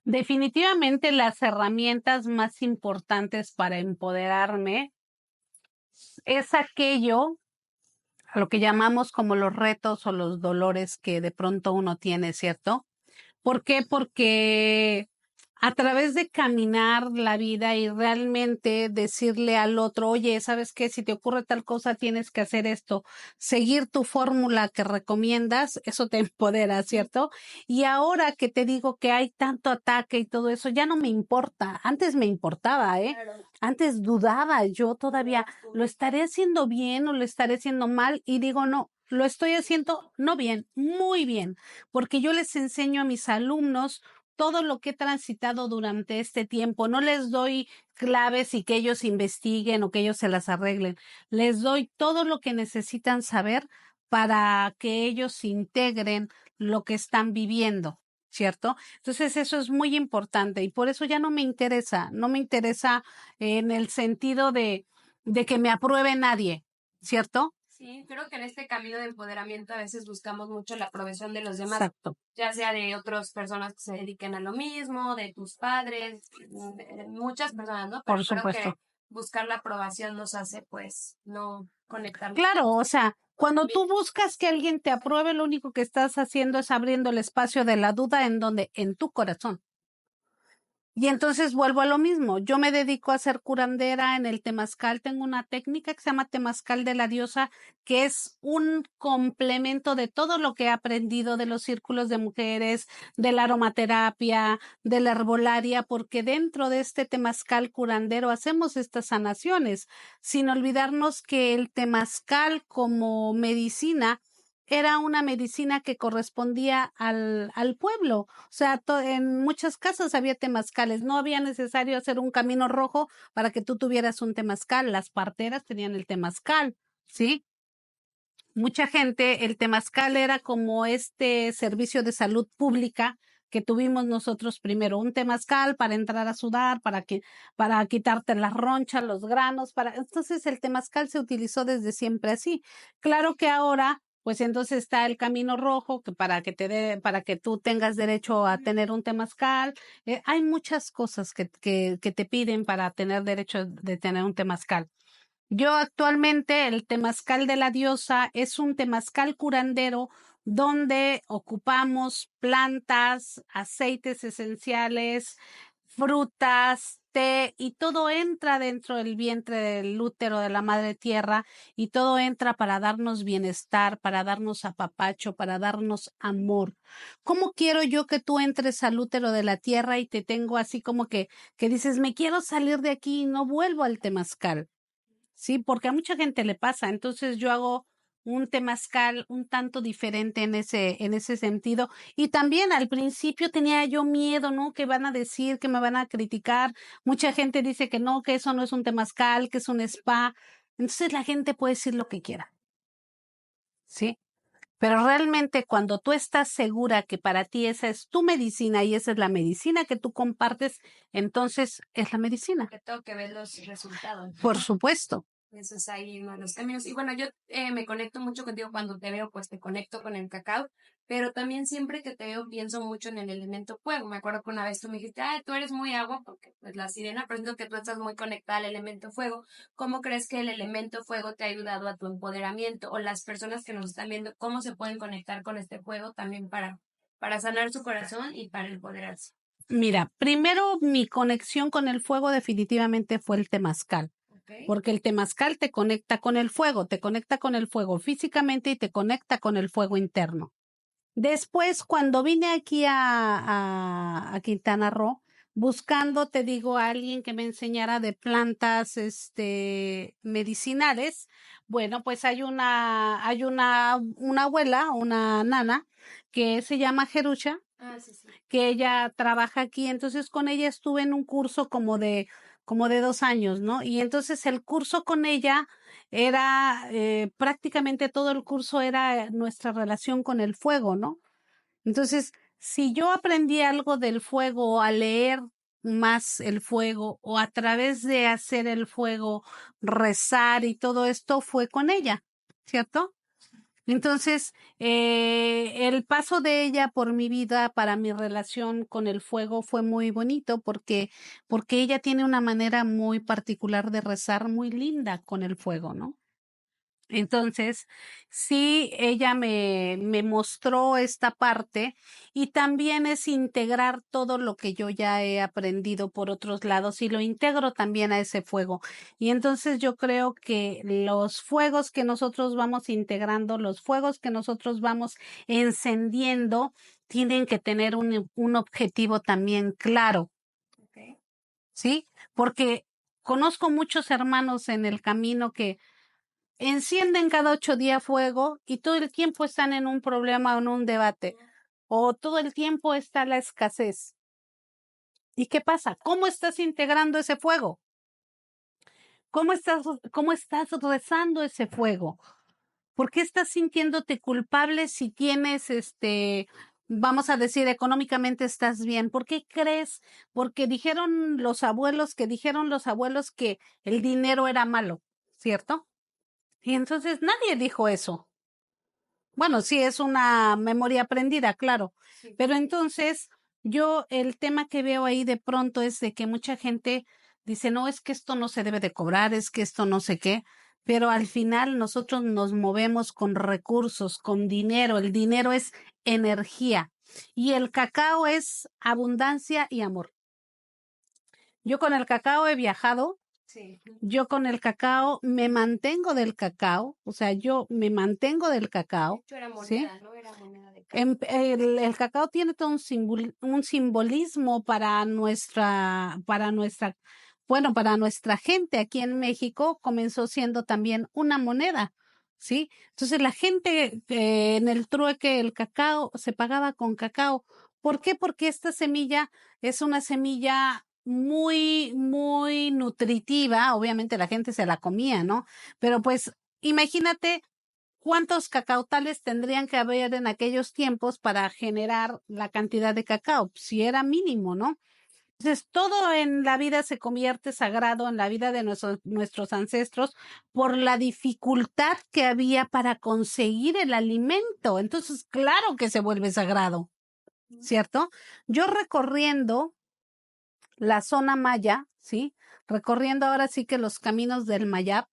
Definitivamente las herramientas más importantes para empoderarme es aquello a lo que llamamos como los retos o los dolores que de pronto uno tiene, ¿cierto? ¿Por qué? Porque a través de caminar la vida y realmente decirle al otro, oye, ¿sabes qué? Si te ocurre tal cosa, tienes que hacer esto. Seguir tu fórmula que recomiendas, eso te empodera, ¿cierto? Y ahora que te digo que hay tanto ataque y todo eso, ya no me importa. Antes me importaba, ¿eh? Claro. Antes dudaba, yo todavía lo estaré haciendo bien o lo estaré haciendo mal y digo, no, lo estoy haciendo no bien, muy bien, porque yo les enseño a mis alumnos todo lo que he transitado durante este tiempo. No les doy claves y que ellos investiguen o que ellos se las arreglen. Les doy todo lo que necesitan saber para que ellos integren lo que están viviendo, ¿cierto? Entonces eso es muy importante y por eso ya no me interesa en el sentido de que me apruebe nadie, ¿cierto? Sí, creo que en este camino de empoderamiento a veces buscamos mucho la aprobación de los demás, Exacto, ya sea de otras personas que se dediquen a lo mismo, de tus padres, de muchas personas, ¿no? Pero por creo que supuesto. buscar la aprobación nos hace, pues, no conectar. Claro, o sea, cuando tú buscas que alguien te apruebe, lo único que estás haciendo es abriendo el espacio de la duda en donde, en tu corazón. Y entonces vuelvo a lo mismo. Yo me dedico a ser curandera en el temazcal. Tengo una técnica que se llama temazcal de la diosa, que es un complemento de todo lo que he aprendido de los círculos de mujeres, de la aromaterapia, de la herbolaria, porque dentro de este temazcal curandero hacemos estas sanaciones, sin olvidarnos que el temazcal como medicina era una medicina que correspondía al pueblo. O sea, en muchas casas había temazcales. No había necesario hacer un camino rojo para que tú tuvieras un temazcal. Las parteras tenían el temazcal, ¿sí? Mucha gente, el temazcal era como este servicio de salud pública que tuvimos nosotros primero, un temazcal para entrar a sudar, para quitarte las ronchas, los granos, entonces el temazcal se utilizó desde siempre así. Claro que ahora, pues entonces está el camino rojo, que para que tú tengas derecho a tener un temazcal. Hay muchas cosas que te piden para tener derecho de tener un temazcal. Yo actualmente el temazcal de la diosa es un temazcal curandero donde ocupamos plantas, aceites esenciales, frutas, té y todo entra dentro del vientre del útero de la madre tierra y todo entra para darnos bienestar, para darnos apapacho, para darnos amor. ¿Cómo quiero yo que tú entres al útero de la tierra y te tengo así como que dices, me quiero salir de aquí y no vuelvo al temazcal? Sí, porque a mucha gente le pasa. Entonces yo hago un temazcal un tanto diferente en ese sentido. Y también al principio tenía yo miedo, ¿no? Que van a decir, que me van a criticar. Mucha gente dice que no, que eso no es un temazcal, que es un spa. Entonces la gente puede decir lo que quiera, ¿sí? Pero realmente cuando tú estás segura que para ti esa es tu medicina y esa es la medicina que tú compartes, entonces es la medicina. Que tengo que ver los resultados. Por supuesto. Eso es ahí uno de los caminos. Y bueno, yo me conecto mucho contigo cuando te veo, pues te conecto con el cacao, pero también siempre que te veo pienso mucho en el elemento fuego. Me acuerdo que una vez tú me dijiste, ah, tú eres muy agua, porque pues la sirena, pero siento que tú estás muy conectada al elemento fuego. ¿Cómo crees que el elemento fuego te ha ayudado a tu empoderamiento? O las personas que nos están viendo, ¿cómo se pueden conectar con este fuego también para sanar su corazón y para empoderarse? Mira, primero mi conexión con el fuego definitivamente fue el temazcal, Okay. porque el temazcal te conecta con el fuego, te conecta con el fuego físicamente y te conecta con el fuego interno. Después, cuando vine aquí a Quintana Roo, buscando, te digo, a alguien que me enseñara de plantas, medicinales, bueno, pues una abuela, una nana, que se llama Jerusha, Ah, sí, sí. que ella trabaja aquí, entonces con ella estuve en un curso como de 2 años, ¿no? Y entonces el curso con ella era, prácticamente todo el curso era nuestra relación con el fuego, ¿no? Entonces, si yo aprendí algo del fuego a leer más el fuego o a través de hacer el fuego, rezar y todo esto fue con ella, ¿cierto? Entonces, el paso de ella por mi vida para mi relación con el fuego fue muy bonito porque ella tiene una manera muy particular de rezar muy linda con el fuego, ¿no? Entonces, sí, ella me mostró esta parte y también es integrar todo lo que yo ya he aprendido por otros lados y lo integro también a ese fuego. Y entonces yo creo que los fuegos que nosotros vamos integrando, los fuegos que nosotros vamos encendiendo, tienen que tener un objetivo también claro, Okay. ¿sí? Porque conozco muchos hermanos en el camino que encienden cada 8 días fuego y todo el tiempo están en un problema o en un debate, o todo el tiempo está la escasez. ¿Y qué pasa? ¿Cómo estás integrando ese fuego? ¿Cómo estás rezando ese fuego? ¿Por qué estás sintiéndote culpable si tienes, vamos a decir, económicamente estás bien? ¿Por qué crees? Porque dijeron los abuelos que el dinero era malo, ¿cierto? Y entonces nadie dijo eso. Bueno, sí, es una memoria aprendida, claro. Sí. Pero entonces, yo el tema que veo ahí de pronto es de que mucha gente dice, no, es que esto no se debe de cobrar, es que esto no sé qué, pero al final nosotros nos movemos con recursos, con dinero. El dinero es energía y el cacao es abundancia y amor. Yo con el cacao he viajado. Sí. Yo con el cacao me mantengo del cacao, o sea, yo me mantengo del De cacao, hecho, era ¿sí? moneda, ¿no? Era moneda de cambio. El cacao tiene todo un simbolismo bueno, para nuestra gente aquí en México comenzó siendo también una moneda, ¿sí? Entonces la gente en el trueque, el cacao, se pagaba con cacao. ¿Por qué? Porque esta semilla es una semilla muy, muy nutritiva. Obviamente la gente se la comía, ¿no? Pero pues imagínate ¿cuántos cacautales tendrían que haber en aquellos tiempos para generar la cantidad de cacao? Si era mínimo, ¿no? Entonces, todo en la vida se convierte sagrado, en la vida de nuestros ancestros, por la dificultad que había para conseguir el alimento. Entonces, claro que se vuelve sagrado, ¿cierto? Yo recorriendo la zona maya, ¿sí? Recorriendo ahora sí que los caminos del Mayab,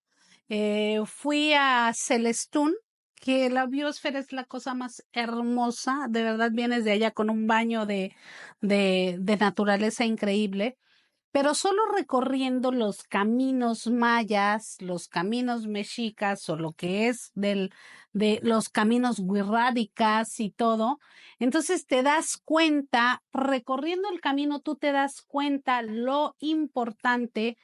fui a Celestún, que la biosfera es la cosa más hermosa, de verdad vienes de allá con un baño de naturaleza increíble, pero solo recorriendo los caminos mayas, los caminos mexicas o lo que es de los caminos wixárikas y todo, entonces te das cuenta, recorriendo el camino, tú te das cuenta lo importante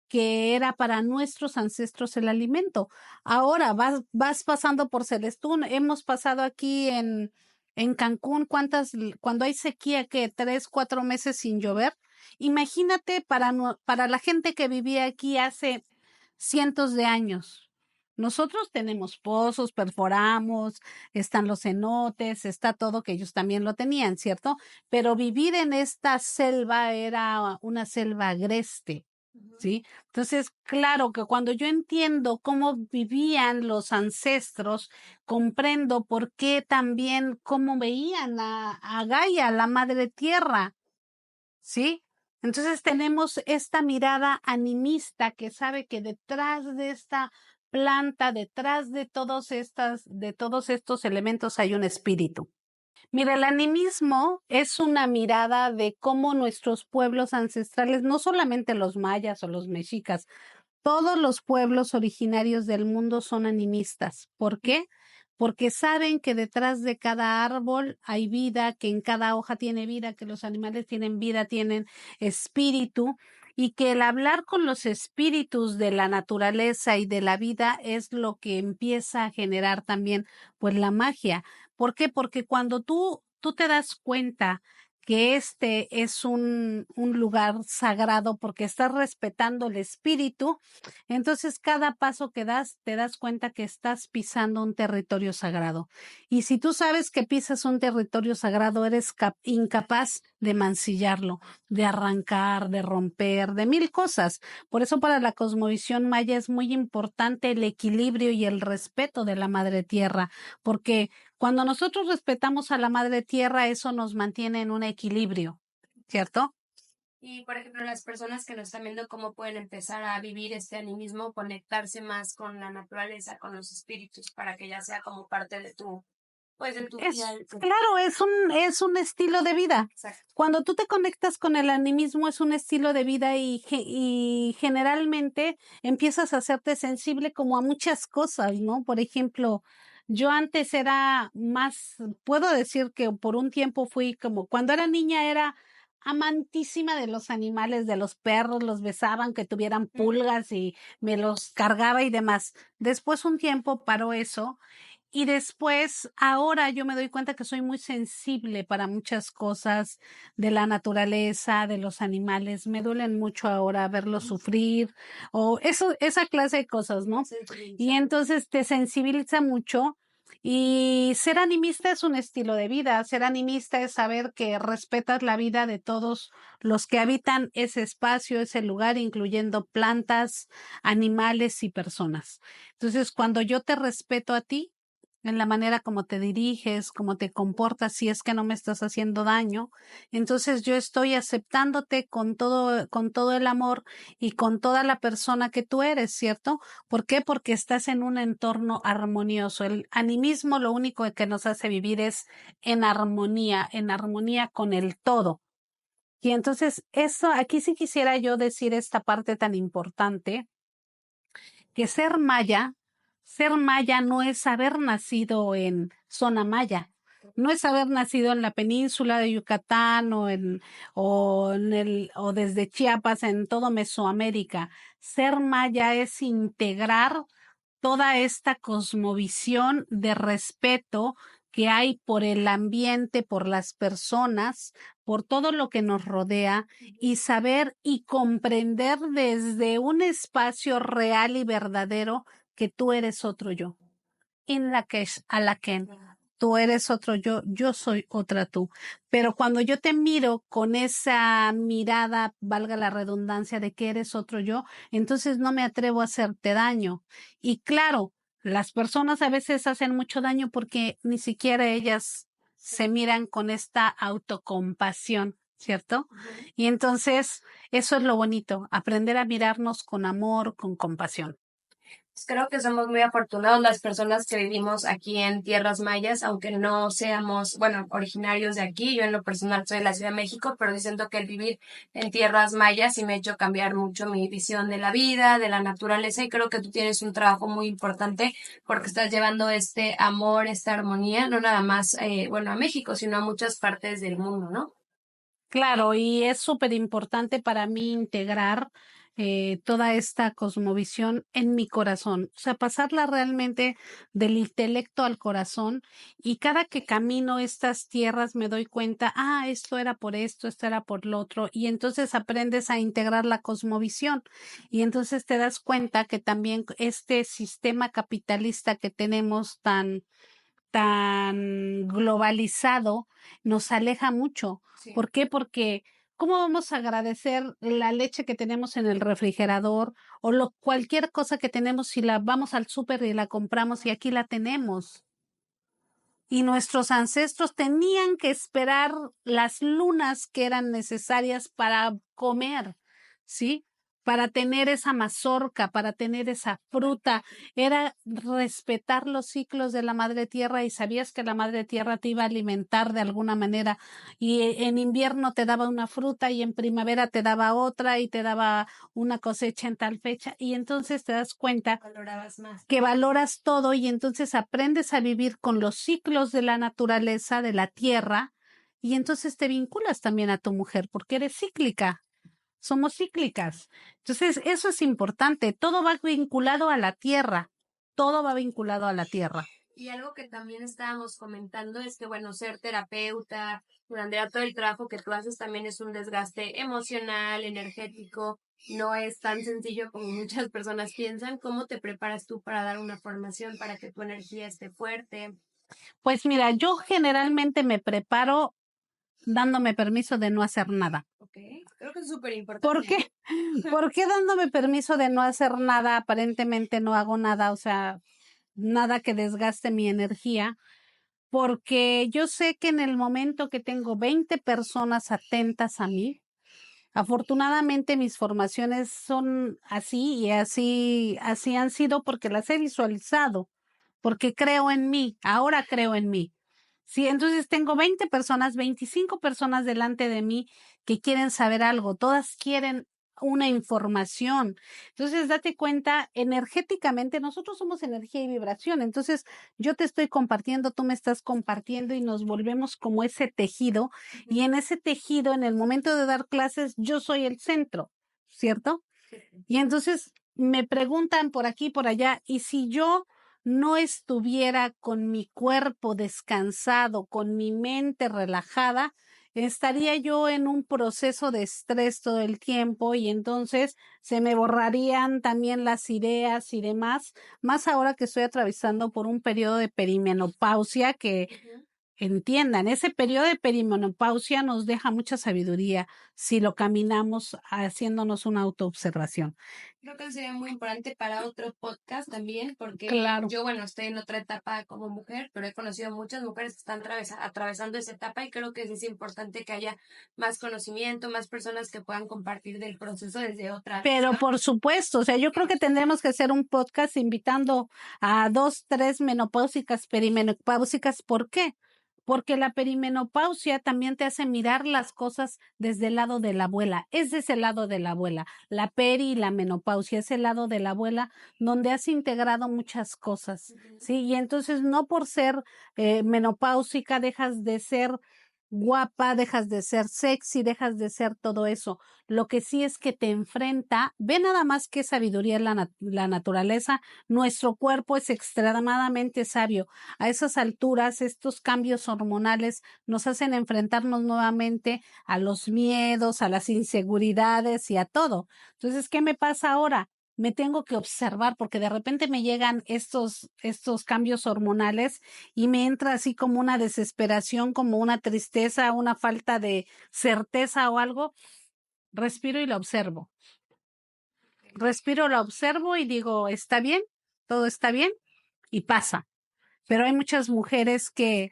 que era para nuestros ancestros el alimento. Ahora vas pasando por Celestún, hemos pasado aquí en Cancún, cuando hay sequía que 3, 4 meses sin llover. Imagínate para la gente que vivía aquí hace cientos de años. Nosotros tenemos pozos, perforamos, están los cenotes, está todo que ellos también lo tenían, ¿cierto? Pero vivir en esta selva era una selva agreste, ¿sí? Entonces, claro que cuando yo entiendo cómo vivían los ancestros, comprendo por qué también cómo veían a Gaia, la madre tierra, ¿sí? Entonces tenemos esta mirada animista que sabe que detrás de esta planta, detrás de todos estos elementos hay un espíritu. Mira, el animismo es una mirada de cómo nuestros pueblos ancestrales, no solamente los mayas o los mexicas, todos los pueblos originarios del mundo son animistas. ¿Por qué? Porque saben que detrás de cada árbol hay vida, que en cada hoja tiene vida, que los animales tienen vida, tienen espíritu, y que el hablar con los espíritus de la naturaleza y de la vida es lo que empieza a generar también, pues, la magia. ¿Por qué? Porque cuando tú te das cuenta que este es un lugar sagrado porque estás respetando el espíritu, entonces cada paso que das, te das cuenta que estás pisando un territorio sagrado. Y si tú sabes que pisas un territorio sagrado, eres incapaz de mancillarlo, de arrancar, de romper, de mil cosas. Por eso para la cosmovisión maya es muy importante el equilibrio y el respeto de la madre tierra, porque cuando nosotros respetamos a la madre tierra, eso nos mantiene en un equilibrio, ¿cierto? Y, por ejemplo, las personas que nos están viendo, ¿cómo pueden empezar a vivir este animismo, conectarse más con la naturaleza, con los espíritus, para que ya sea como parte de tu, pues, de tu vida? Claro, es un estilo de vida. Exacto. Cuando tú te conectas con el animismo, es un estilo de vida y generalmente empiezas a hacerte sensible como a muchas cosas, ¿no? Por ejemplo, yo antes era más, puedo decir que por un tiempo fui como, cuando era niña era amantísima de los animales, de los perros, los besaban, que tuvieran pulgas y me los cargaba y demás. Después un tiempo paró eso y después, ahora yo me doy cuenta que soy muy sensible para muchas cosas de la naturaleza, de los animales. Me duelen mucho ahora verlos sufrir o eso, esa clase de cosas, ¿no? Y entonces te sensibiliza mucho. Y ser animista es un estilo de vida. Ser animista es saber que respetas la vida de todos los que habitan ese espacio, ese lugar, incluyendo plantas, animales y personas. Entonces, cuando yo te respeto a ti, en la manera como te diriges, cómo te comportas, si es que no me estás haciendo daño. Entonces yo estoy aceptándote con todo el amor y con toda la persona que tú eres, ¿cierto? ¿Por qué? Porque estás en un entorno armonioso. El animismo lo único que nos hace vivir es en armonía con el todo. Y entonces eso, aquí sí quisiera yo decir esta parte tan importante, que ser maya no es haber nacido en zona maya, no es haber nacido en la península de Yucatán o desde Chiapas en todo Mesoamérica. Ser maya es integrar toda esta cosmovisión de respeto que hay por el ambiente, por las personas, por todo lo que nos rodea y saber y comprender desde un espacio real y verdadero que tú eres otro yo. In la que es a la que tú eres otro yo soy otra tú. Pero cuando yo te miro con esa mirada, valga la redundancia, de que eres otro yo, entonces no me atrevo a hacerte daño. Y claro, las personas a veces hacen mucho daño porque ni siquiera ellas se miran con esta autocompasión, ¿cierto? Y entonces eso es lo bonito, aprender a mirarnos con amor, con compasión. Pues creo que somos muy afortunados las personas que vivimos aquí en tierras mayas, aunque no seamos, bueno, originarios de aquí. Yo en lo personal soy de la Ciudad de México, pero sí siento que el vivir en tierras mayas sí me ha hecho cambiar mucho mi visión de la vida, de la naturaleza, y creo que tú tienes un trabajo muy importante porque estás llevando este amor, esta armonía, no nada más, bueno, a México, sino a muchas partes del mundo, ¿no? Claro, y es súper importante para mí integrar toda esta cosmovisión en mi corazón, o sea, pasarla realmente del intelecto al corazón y cada que camino estas tierras me doy cuenta, esto era por esto era por lo otro, y entonces aprendes a integrar la cosmovisión y entonces te das cuenta que también este sistema capitalista que tenemos tan globalizado nos aleja mucho. Sí. ¿Por qué? Porque ¿cómo vamos a agradecer la leche que tenemos en el refrigerador o cualquier cosa que tenemos si la vamos al súper y la compramos y aquí la tenemos? Y nuestros ancestros tenían que esperar las lunas que eran necesarias para comer, ¿sí? para tener esa mazorca, para tener esa fruta, era respetar los ciclos de la madre tierra y sabías que la madre tierra te iba a alimentar de alguna manera y en invierno te daba una fruta y en primavera te daba otra y te daba una cosecha en tal fecha y entonces te das cuenta Valorabas más. que valoras todo y entonces aprendes a vivir con los ciclos de la naturaleza, de la tierra y entonces te vinculas también a tu mujer porque eres cíclica. Somos cíclicas. Entonces, eso es importante. Todo va vinculado a la tierra. Todo va vinculado a la tierra. Y algo que también estábamos comentando es que, bueno, ser terapeuta, Andrea, todo el trabajo que tú haces también es un desgaste emocional, energético. No es tan sencillo como muchas personas piensan. ¿Cómo te preparas tú para dar una formación para que tu energía esté fuerte? Pues mira, yo generalmente me preparo dándome permiso de no hacer nada. Ok, creo que es súper importante. ¿Por qué? ¿Por qué dándome permiso de no hacer nada? Aparentemente no hago nada, o sea, nada que desgaste mi energía. Porque yo sé que en el momento que tengo 20 personas atentas a mí, afortunadamente mis formaciones son así y así han sido porque las he visualizado, porque creo en mí, ahora creo en mí. Sí, entonces tengo 20 personas, 25 personas delante de mí que quieren saber algo, todas quieren una información. Entonces, date cuenta, energéticamente nosotros somos energía y vibración. Entonces, yo te estoy compartiendo, tú me estás compartiendo y nos volvemos como ese tejido. Y en ese tejido, en el momento de dar clases, yo soy el centro, ¿cierto? Y entonces me preguntan por aquí, por allá, y si yo no estuviera con mi cuerpo descansado, con mi mente relajada, estaría yo en un proceso de estrés todo el tiempo y entonces se me borrarían también las ideas y demás, más ahora que estoy atravesando por un periodo de perimenopausia que entiendan, ese periodo de perimenopausia nos deja mucha sabiduría si lo caminamos haciéndonos una autoobservación. Creo que sería muy importante para otro podcast también, porque Claro. yo, bueno, estoy en otra etapa como mujer, pero he conocido muchas mujeres que están atravesando esa etapa y creo que sí es importante que haya más conocimiento, más personas que puedan compartir del proceso desde otra. Pero por supuesto, o sea, yo creo que tendremos que hacer un podcast invitando a 2, 3 menopáusicas, perimenopáusicas. ¿Por qué? Porque la perimenopausia también te hace mirar las cosas desde el lado de la abuela. Ese es el lado de la abuela. La peri y la menopausia es el lado de la abuela donde has integrado muchas cosas, ¿sí? Y entonces no por ser menopáusica dejas de ser guapa, dejas de ser sexy, dejas de ser todo eso. Lo que sí es que te enfrenta, ve nada más que sabiduría en la naturaleza, nuestro cuerpo es extremadamente sabio. A esas alturas, estos cambios hormonales nos hacen enfrentarnos nuevamente a los miedos, a las inseguridades y a todo. Entonces, ¿qué me pasa ahora? Me tengo que observar porque de repente me llegan estos cambios hormonales y me entra así como una desesperación, como una tristeza, una falta de certeza o algo. Respiro y la observo. Respiro, la observo y digo, está bien, todo está bien y pasa. Pero hay muchas mujeres que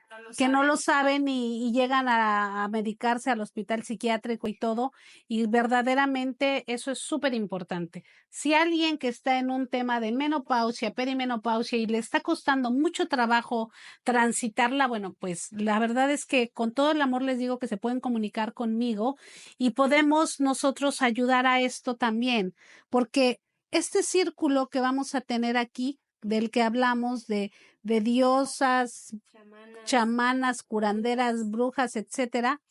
no lo saben y llegan a medicarse al hospital psiquiátrico y todo, y verdaderamente eso es súper importante. Si alguien que está en un tema de menopausia, perimenopausia y le está costando mucho trabajo transitarla, bueno, pues la verdad es que con todo el amor les digo que se pueden comunicar conmigo y podemos nosotros ayudar a esto también, porque este círculo que vamos a tener aquí, del que hablamos, de diosas, chamanas, curanderas, brujas, etcétera,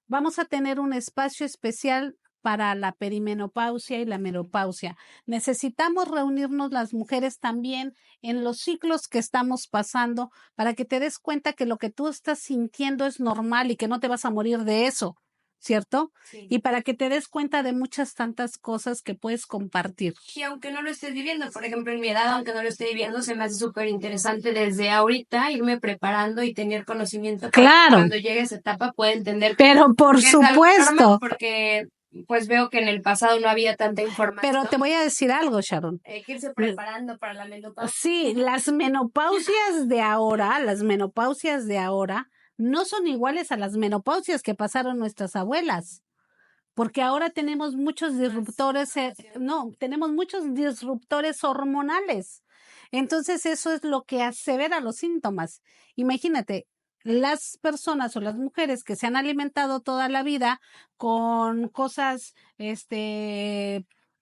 vamos a tener un espacio especial para la perimenopausia y la menopausia. Necesitamos reunirnos las mujeres también en los ciclos que estamos pasando para que te des cuenta que lo que tú estás sintiendo es normal y que no te vas a morir de eso, ¿cierto? Sí. Y para que te des cuenta de muchas tantas cosas que puedes compartir. Y aunque no lo estés viviendo, por ejemplo, en mi edad, aunque no lo esté viviendo, se me hace súper interesante desde ahorita irme preparando y tener conocimiento para Claro. cuando llegue esa etapa pueda entender. Pero por que es algo supuesto. normal, porque pues veo que en el pasado no había tanta información. Pero te voy a decir algo, Sharon. Hay que irse preparando para la menopausia. Sí, las menopausias de ahora, no son iguales a las menopausias que pasaron nuestras abuelas. porque ahora tenemos muchos disruptores, tenemos muchos disruptores hormonales. Entonces, eso es lo que asevera los síntomas. Imagínate, las personas o las mujeres que se han alimentado toda la vida con cosas,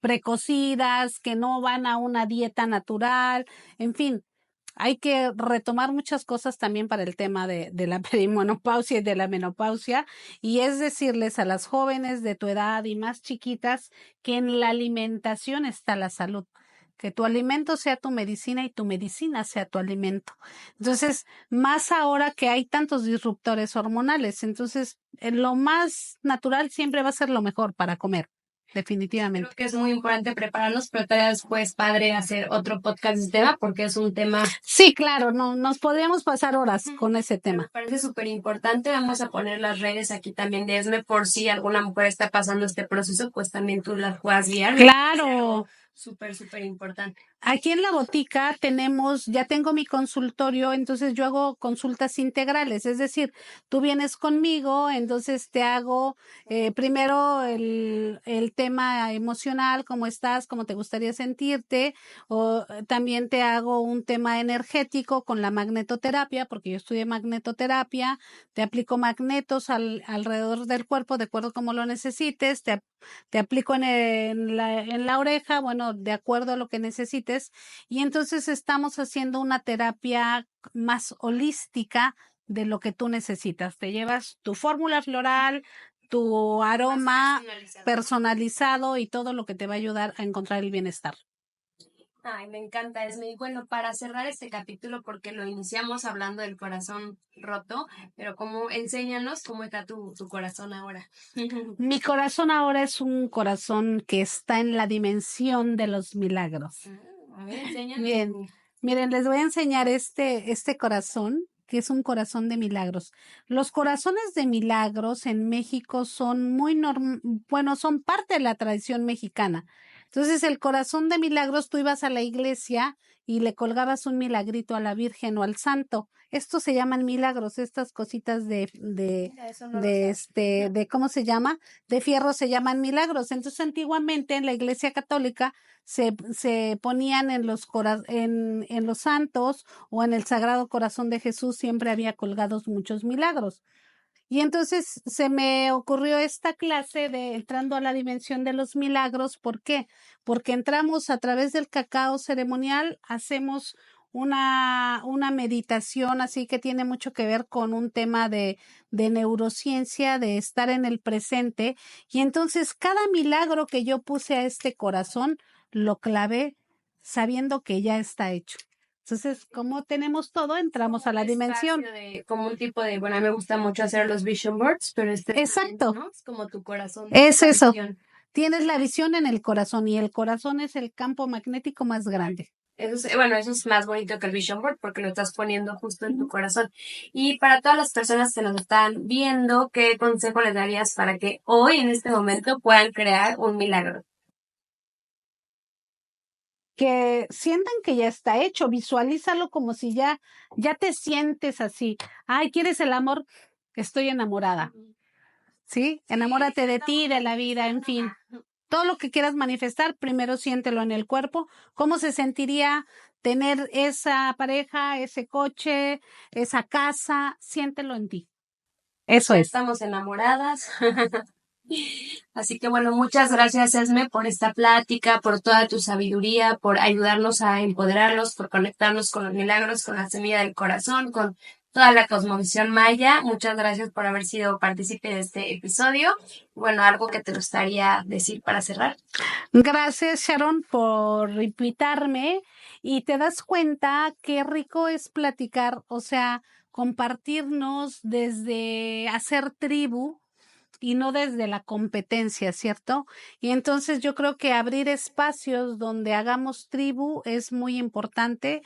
precocidas, que no van a una dieta natural, en fin, hay que retomar muchas cosas también para el tema de la perimenopausia y de la menopausia, y es decirles a las jóvenes de tu edad y más chiquitas que en la alimentación está la salud, que tu alimento sea tu medicina y tu medicina sea tu alimento. Entonces, más ahora que hay tantos disruptores hormonales, entonces lo más natural siempre va a ser lo mejor para comer. Definitivamente. Creo que es muy importante prepararnos, pero todavía después, padre, hacer otro podcast de este tema porque es un tema. Sí, claro, no, nos podríamos pasar horas con ese tema. Me parece súper importante. Vamos a poner las redes aquí también de ESME por si alguna mujer está pasando este proceso, pues también tú las puedas guiar. Claro. Súper, súper importante. Aquí en la botica ya tengo mi consultorio, entonces yo hago consultas integrales, es decir, tú vienes conmigo, entonces te hago primero el tema emocional, cómo estás, cómo te gustaría sentirte, o también te hago un tema energético con la magnetoterapia, porque yo estudié magnetoterapia, te aplico magnetos alrededor del cuerpo de acuerdo a cómo lo necesites, te aplico en la oreja, bueno, de acuerdo a lo que necesites. Y entonces estamos haciendo una terapia más holística de lo que tú necesitas. Te llevas tu fórmula floral, tu aroma personalizado y todo lo que te va a ayudar a encontrar el bienestar. Ay, me encanta, Esme. Bueno, para cerrar este capítulo, porque lo iniciamos hablando del corazón roto, pero enséñanos cómo está tu corazón ahora. Mi corazón ahora es un corazón que está en la dimensión de los milagros. A ver, enséñanos. Bien, miren, les voy a enseñar este corazón, que es un corazón de milagros. Los corazones de milagros en México son son parte de la tradición mexicana. Entonces, el corazón de milagros, tú ibas a la iglesia y le colgabas un milagrito a la Virgen o al santo. Estos se llaman milagros, estas cositas ¿cómo se llama? De fierro se llaman milagros. Entonces, antiguamente en la iglesia católica se ponían en los santos o en el Sagrado Corazón de Jesús, siempre había colgados muchos milagros. Y entonces se me ocurrió esta clase de entrando a la dimensión de los milagros. ¿Por qué? Porque entramos a través del cacao ceremonial, hacemos una meditación así que tiene mucho que ver con un tema de neurociencia, de estar en el presente. Y entonces cada milagro que yo puse a este corazón, lo clavé sabiendo que ya está hecho. Entonces, como tenemos todo, entramos a la dimensión. Como un tipo de, bueno, a mí me gusta mucho hacer los vision boards, pero exacto, ¿no? Es como tu corazón. Es eso. Visión. Tienes la visión en el corazón y el corazón es el campo magnético más grande. Eso es más bonito que el vision board porque lo estás poniendo justo en tu corazón. Y para todas las personas que nos están viendo, ¿qué consejo les darías para que hoy, en este momento, puedan crear un milagro? Que sientan que ya está hecho, visualízalo como si ya te sientes así. Ay, ¿quieres el amor? Estoy enamorada. ¿Sí? Enamórate de ti, de la vida, en fin. Todo lo que quieras manifestar, primero siéntelo en el cuerpo. ¿Cómo se sentiría tener esa pareja, ese coche, esa casa? Siéntelo en ti. Eso es. Estamos enamoradas. Así que bueno, muchas gracias, Esme, por esta plática, por toda tu sabiduría, por ayudarnos a empoderarnos, por conectarnos con los milagros, con la semilla del corazón, con toda la cosmovisión maya. Muchas gracias por haber sido partícipe de este episodio. Bueno, algo que te gustaría decir para cerrar. Gracias, Sharon, por invitarme, y te das cuenta qué rico es platicar, o sea, compartirnos desde hacer tribu y no desde la competencia, ¿cierto? Y entonces yo creo que abrir espacios donde hagamos tribu es muy importante.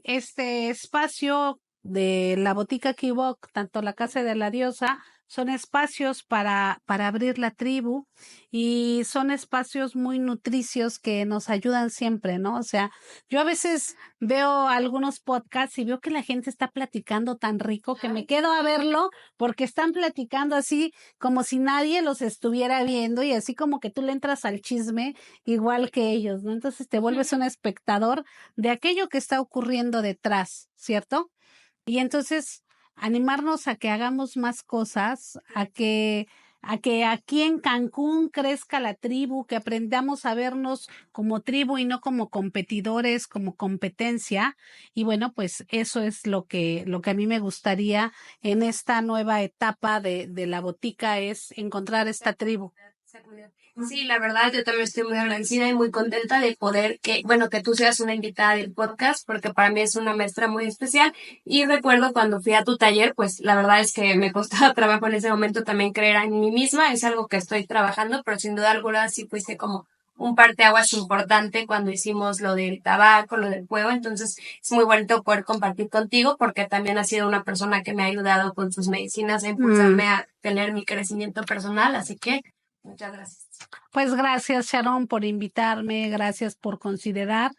Este espacio de la Botica Kibok, tanto la Casa de la Diosa son espacios para abrir la tribu y son espacios muy nutricios que nos ayudan siempre, ¿no? O sea, yo a veces veo algunos podcasts y veo que la gente está platicando tan rico que me quedo a verlo porque están platicando así como si nadie los estuviera viendo y así como que tú le entras al chisme igual que ellos, ¿no? Entonces te vuelves un espectador de aquello que está ocurriendo detrás, ¿cierto? Y entonces animarnos a que hagamos más cosas, a que aquí en Cancún crezca la tribu, que aprendamos a vernos como tribu y no como competidores, como competencia. Y bueno, pues eso es lo que a mí me gustaría en esta nueva etapa de la botica, es encontrar esta tribu. Sí, la verdad, yo también estoy muy agradecida y muy contenta de poder que tú seas una invitada del podcast, porque para mí es una maestra muy especial. Y recuerdo cuando fui a tu taller, pues la verdad es que me costaba trabajo en ese momento también creer en mí misma. Es algo que estoy trabajando, pero sin duda alguna sí fuiste como un parteaguas importante cuando hicimos lo del tabaco, lo del juego. Entonces es muy bonito poder compartir contigo, porque también has sido una persona que me ha ayudado con sus medicinas a impulsarme a tener mi crecimiento personal. Así que muchas gracias. Pues gracias, Sharon, por invitarme, gracias por considerar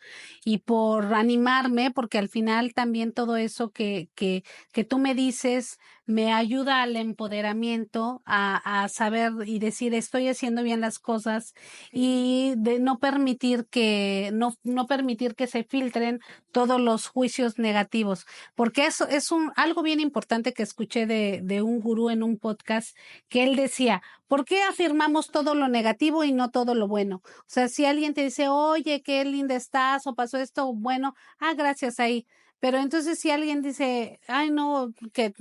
y por animarme, porque al final también todo eso que tú me dices me ayuda al empoderamiento, a saber y decir estoy haciendo bien las cosas y de no permitir no permitir que se filtren todos los juicios negativos, porque eso es algo bien importante que escuché de un gurú en un podcast, que él decía: ¿por qué afirmamos todo lo negativo y no todo lo bueno? O sea, si alguien te dice, oye, qué linda estás, o pasó esto, bueno, gracias ahí. Pero entonces si alguien dice, ay, no, que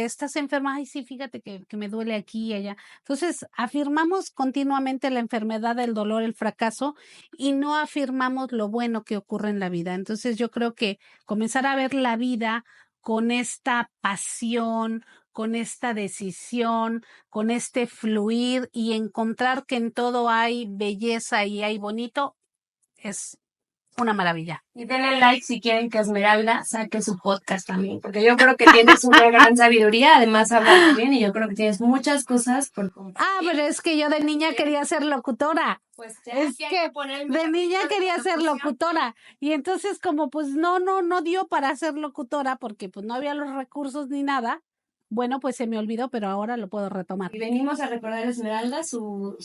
estás enferma, ay, sí, fíjate que me duele aquí y allá. Entonces, afirmamos continuamente la enfermedad, el dolor, el fracaso, y no afirmamos lo bueno que ocurre en la vida. Entonces, yo creo que comenzar a ver la vida con esta pasión, con esta decisión, con este fluir y encontrar que en todo hay belleza y hay bonito, es una maravilla. Y denle like si quieren que Esmeralda saque su podcast también, porque yo creo que tienes una gran sabiduría, además hablas bien y yo creo que tienes muchas cosas por compartir. Pero es que yo de niña quería ser locutora. Pues es que de niña quería ser locutora y entonces como pues no dio para ser locutora porque pues no había los recursos ni nada. Bueno, pues se me olvidó, pero ahora lo puedo retomar. Y venimos a recordar a Esmeralda su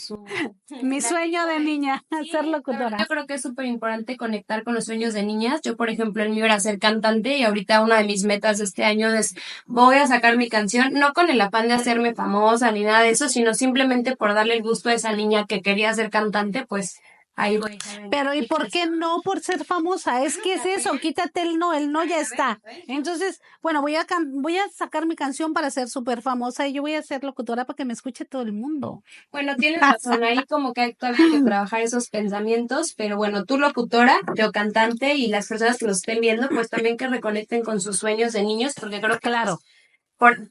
mi sueño de niña, ser locutora. Yo creo que es súper importante conectar con los sueños de niñas. Yo, por ejemplo, el mío era ser cantante y ahorita una de mis metas de este año es voy a sacar mi canción, no con el afán de hacerme famosa ni nada de eso, sino simplemente por darle el gusto a esa niña que quería ser cantante, pues ahí voy. Pero ¿y por qué no por ser famosa? Es que es eso, quítate el no ya está. Entonces, bueno, voy a sacar mi canción para ser súper famosa y yo voy a ser locutora para que me escuche todo el mundo. Bueno, tienes razón, ahí como que hay todavía que trabajar esos pensamientos, pero bueno, tú locutora, yo cantante y las personas que lo estén viendo, pues también que reconecten con sus sueños de niños, porque creo que claro.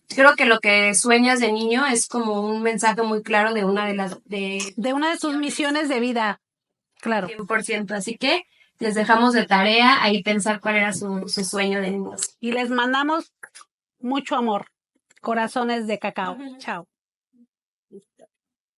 Creo que lo que sueñas de niño es como un mensaje muy claro de una de una de sus misiones de vida. Claro. 100%. Así que les dejamos de tarea ahí pensar cuál era su sueño de niños. Y les mandamos mucho amor. Corazones de cacao. Chao.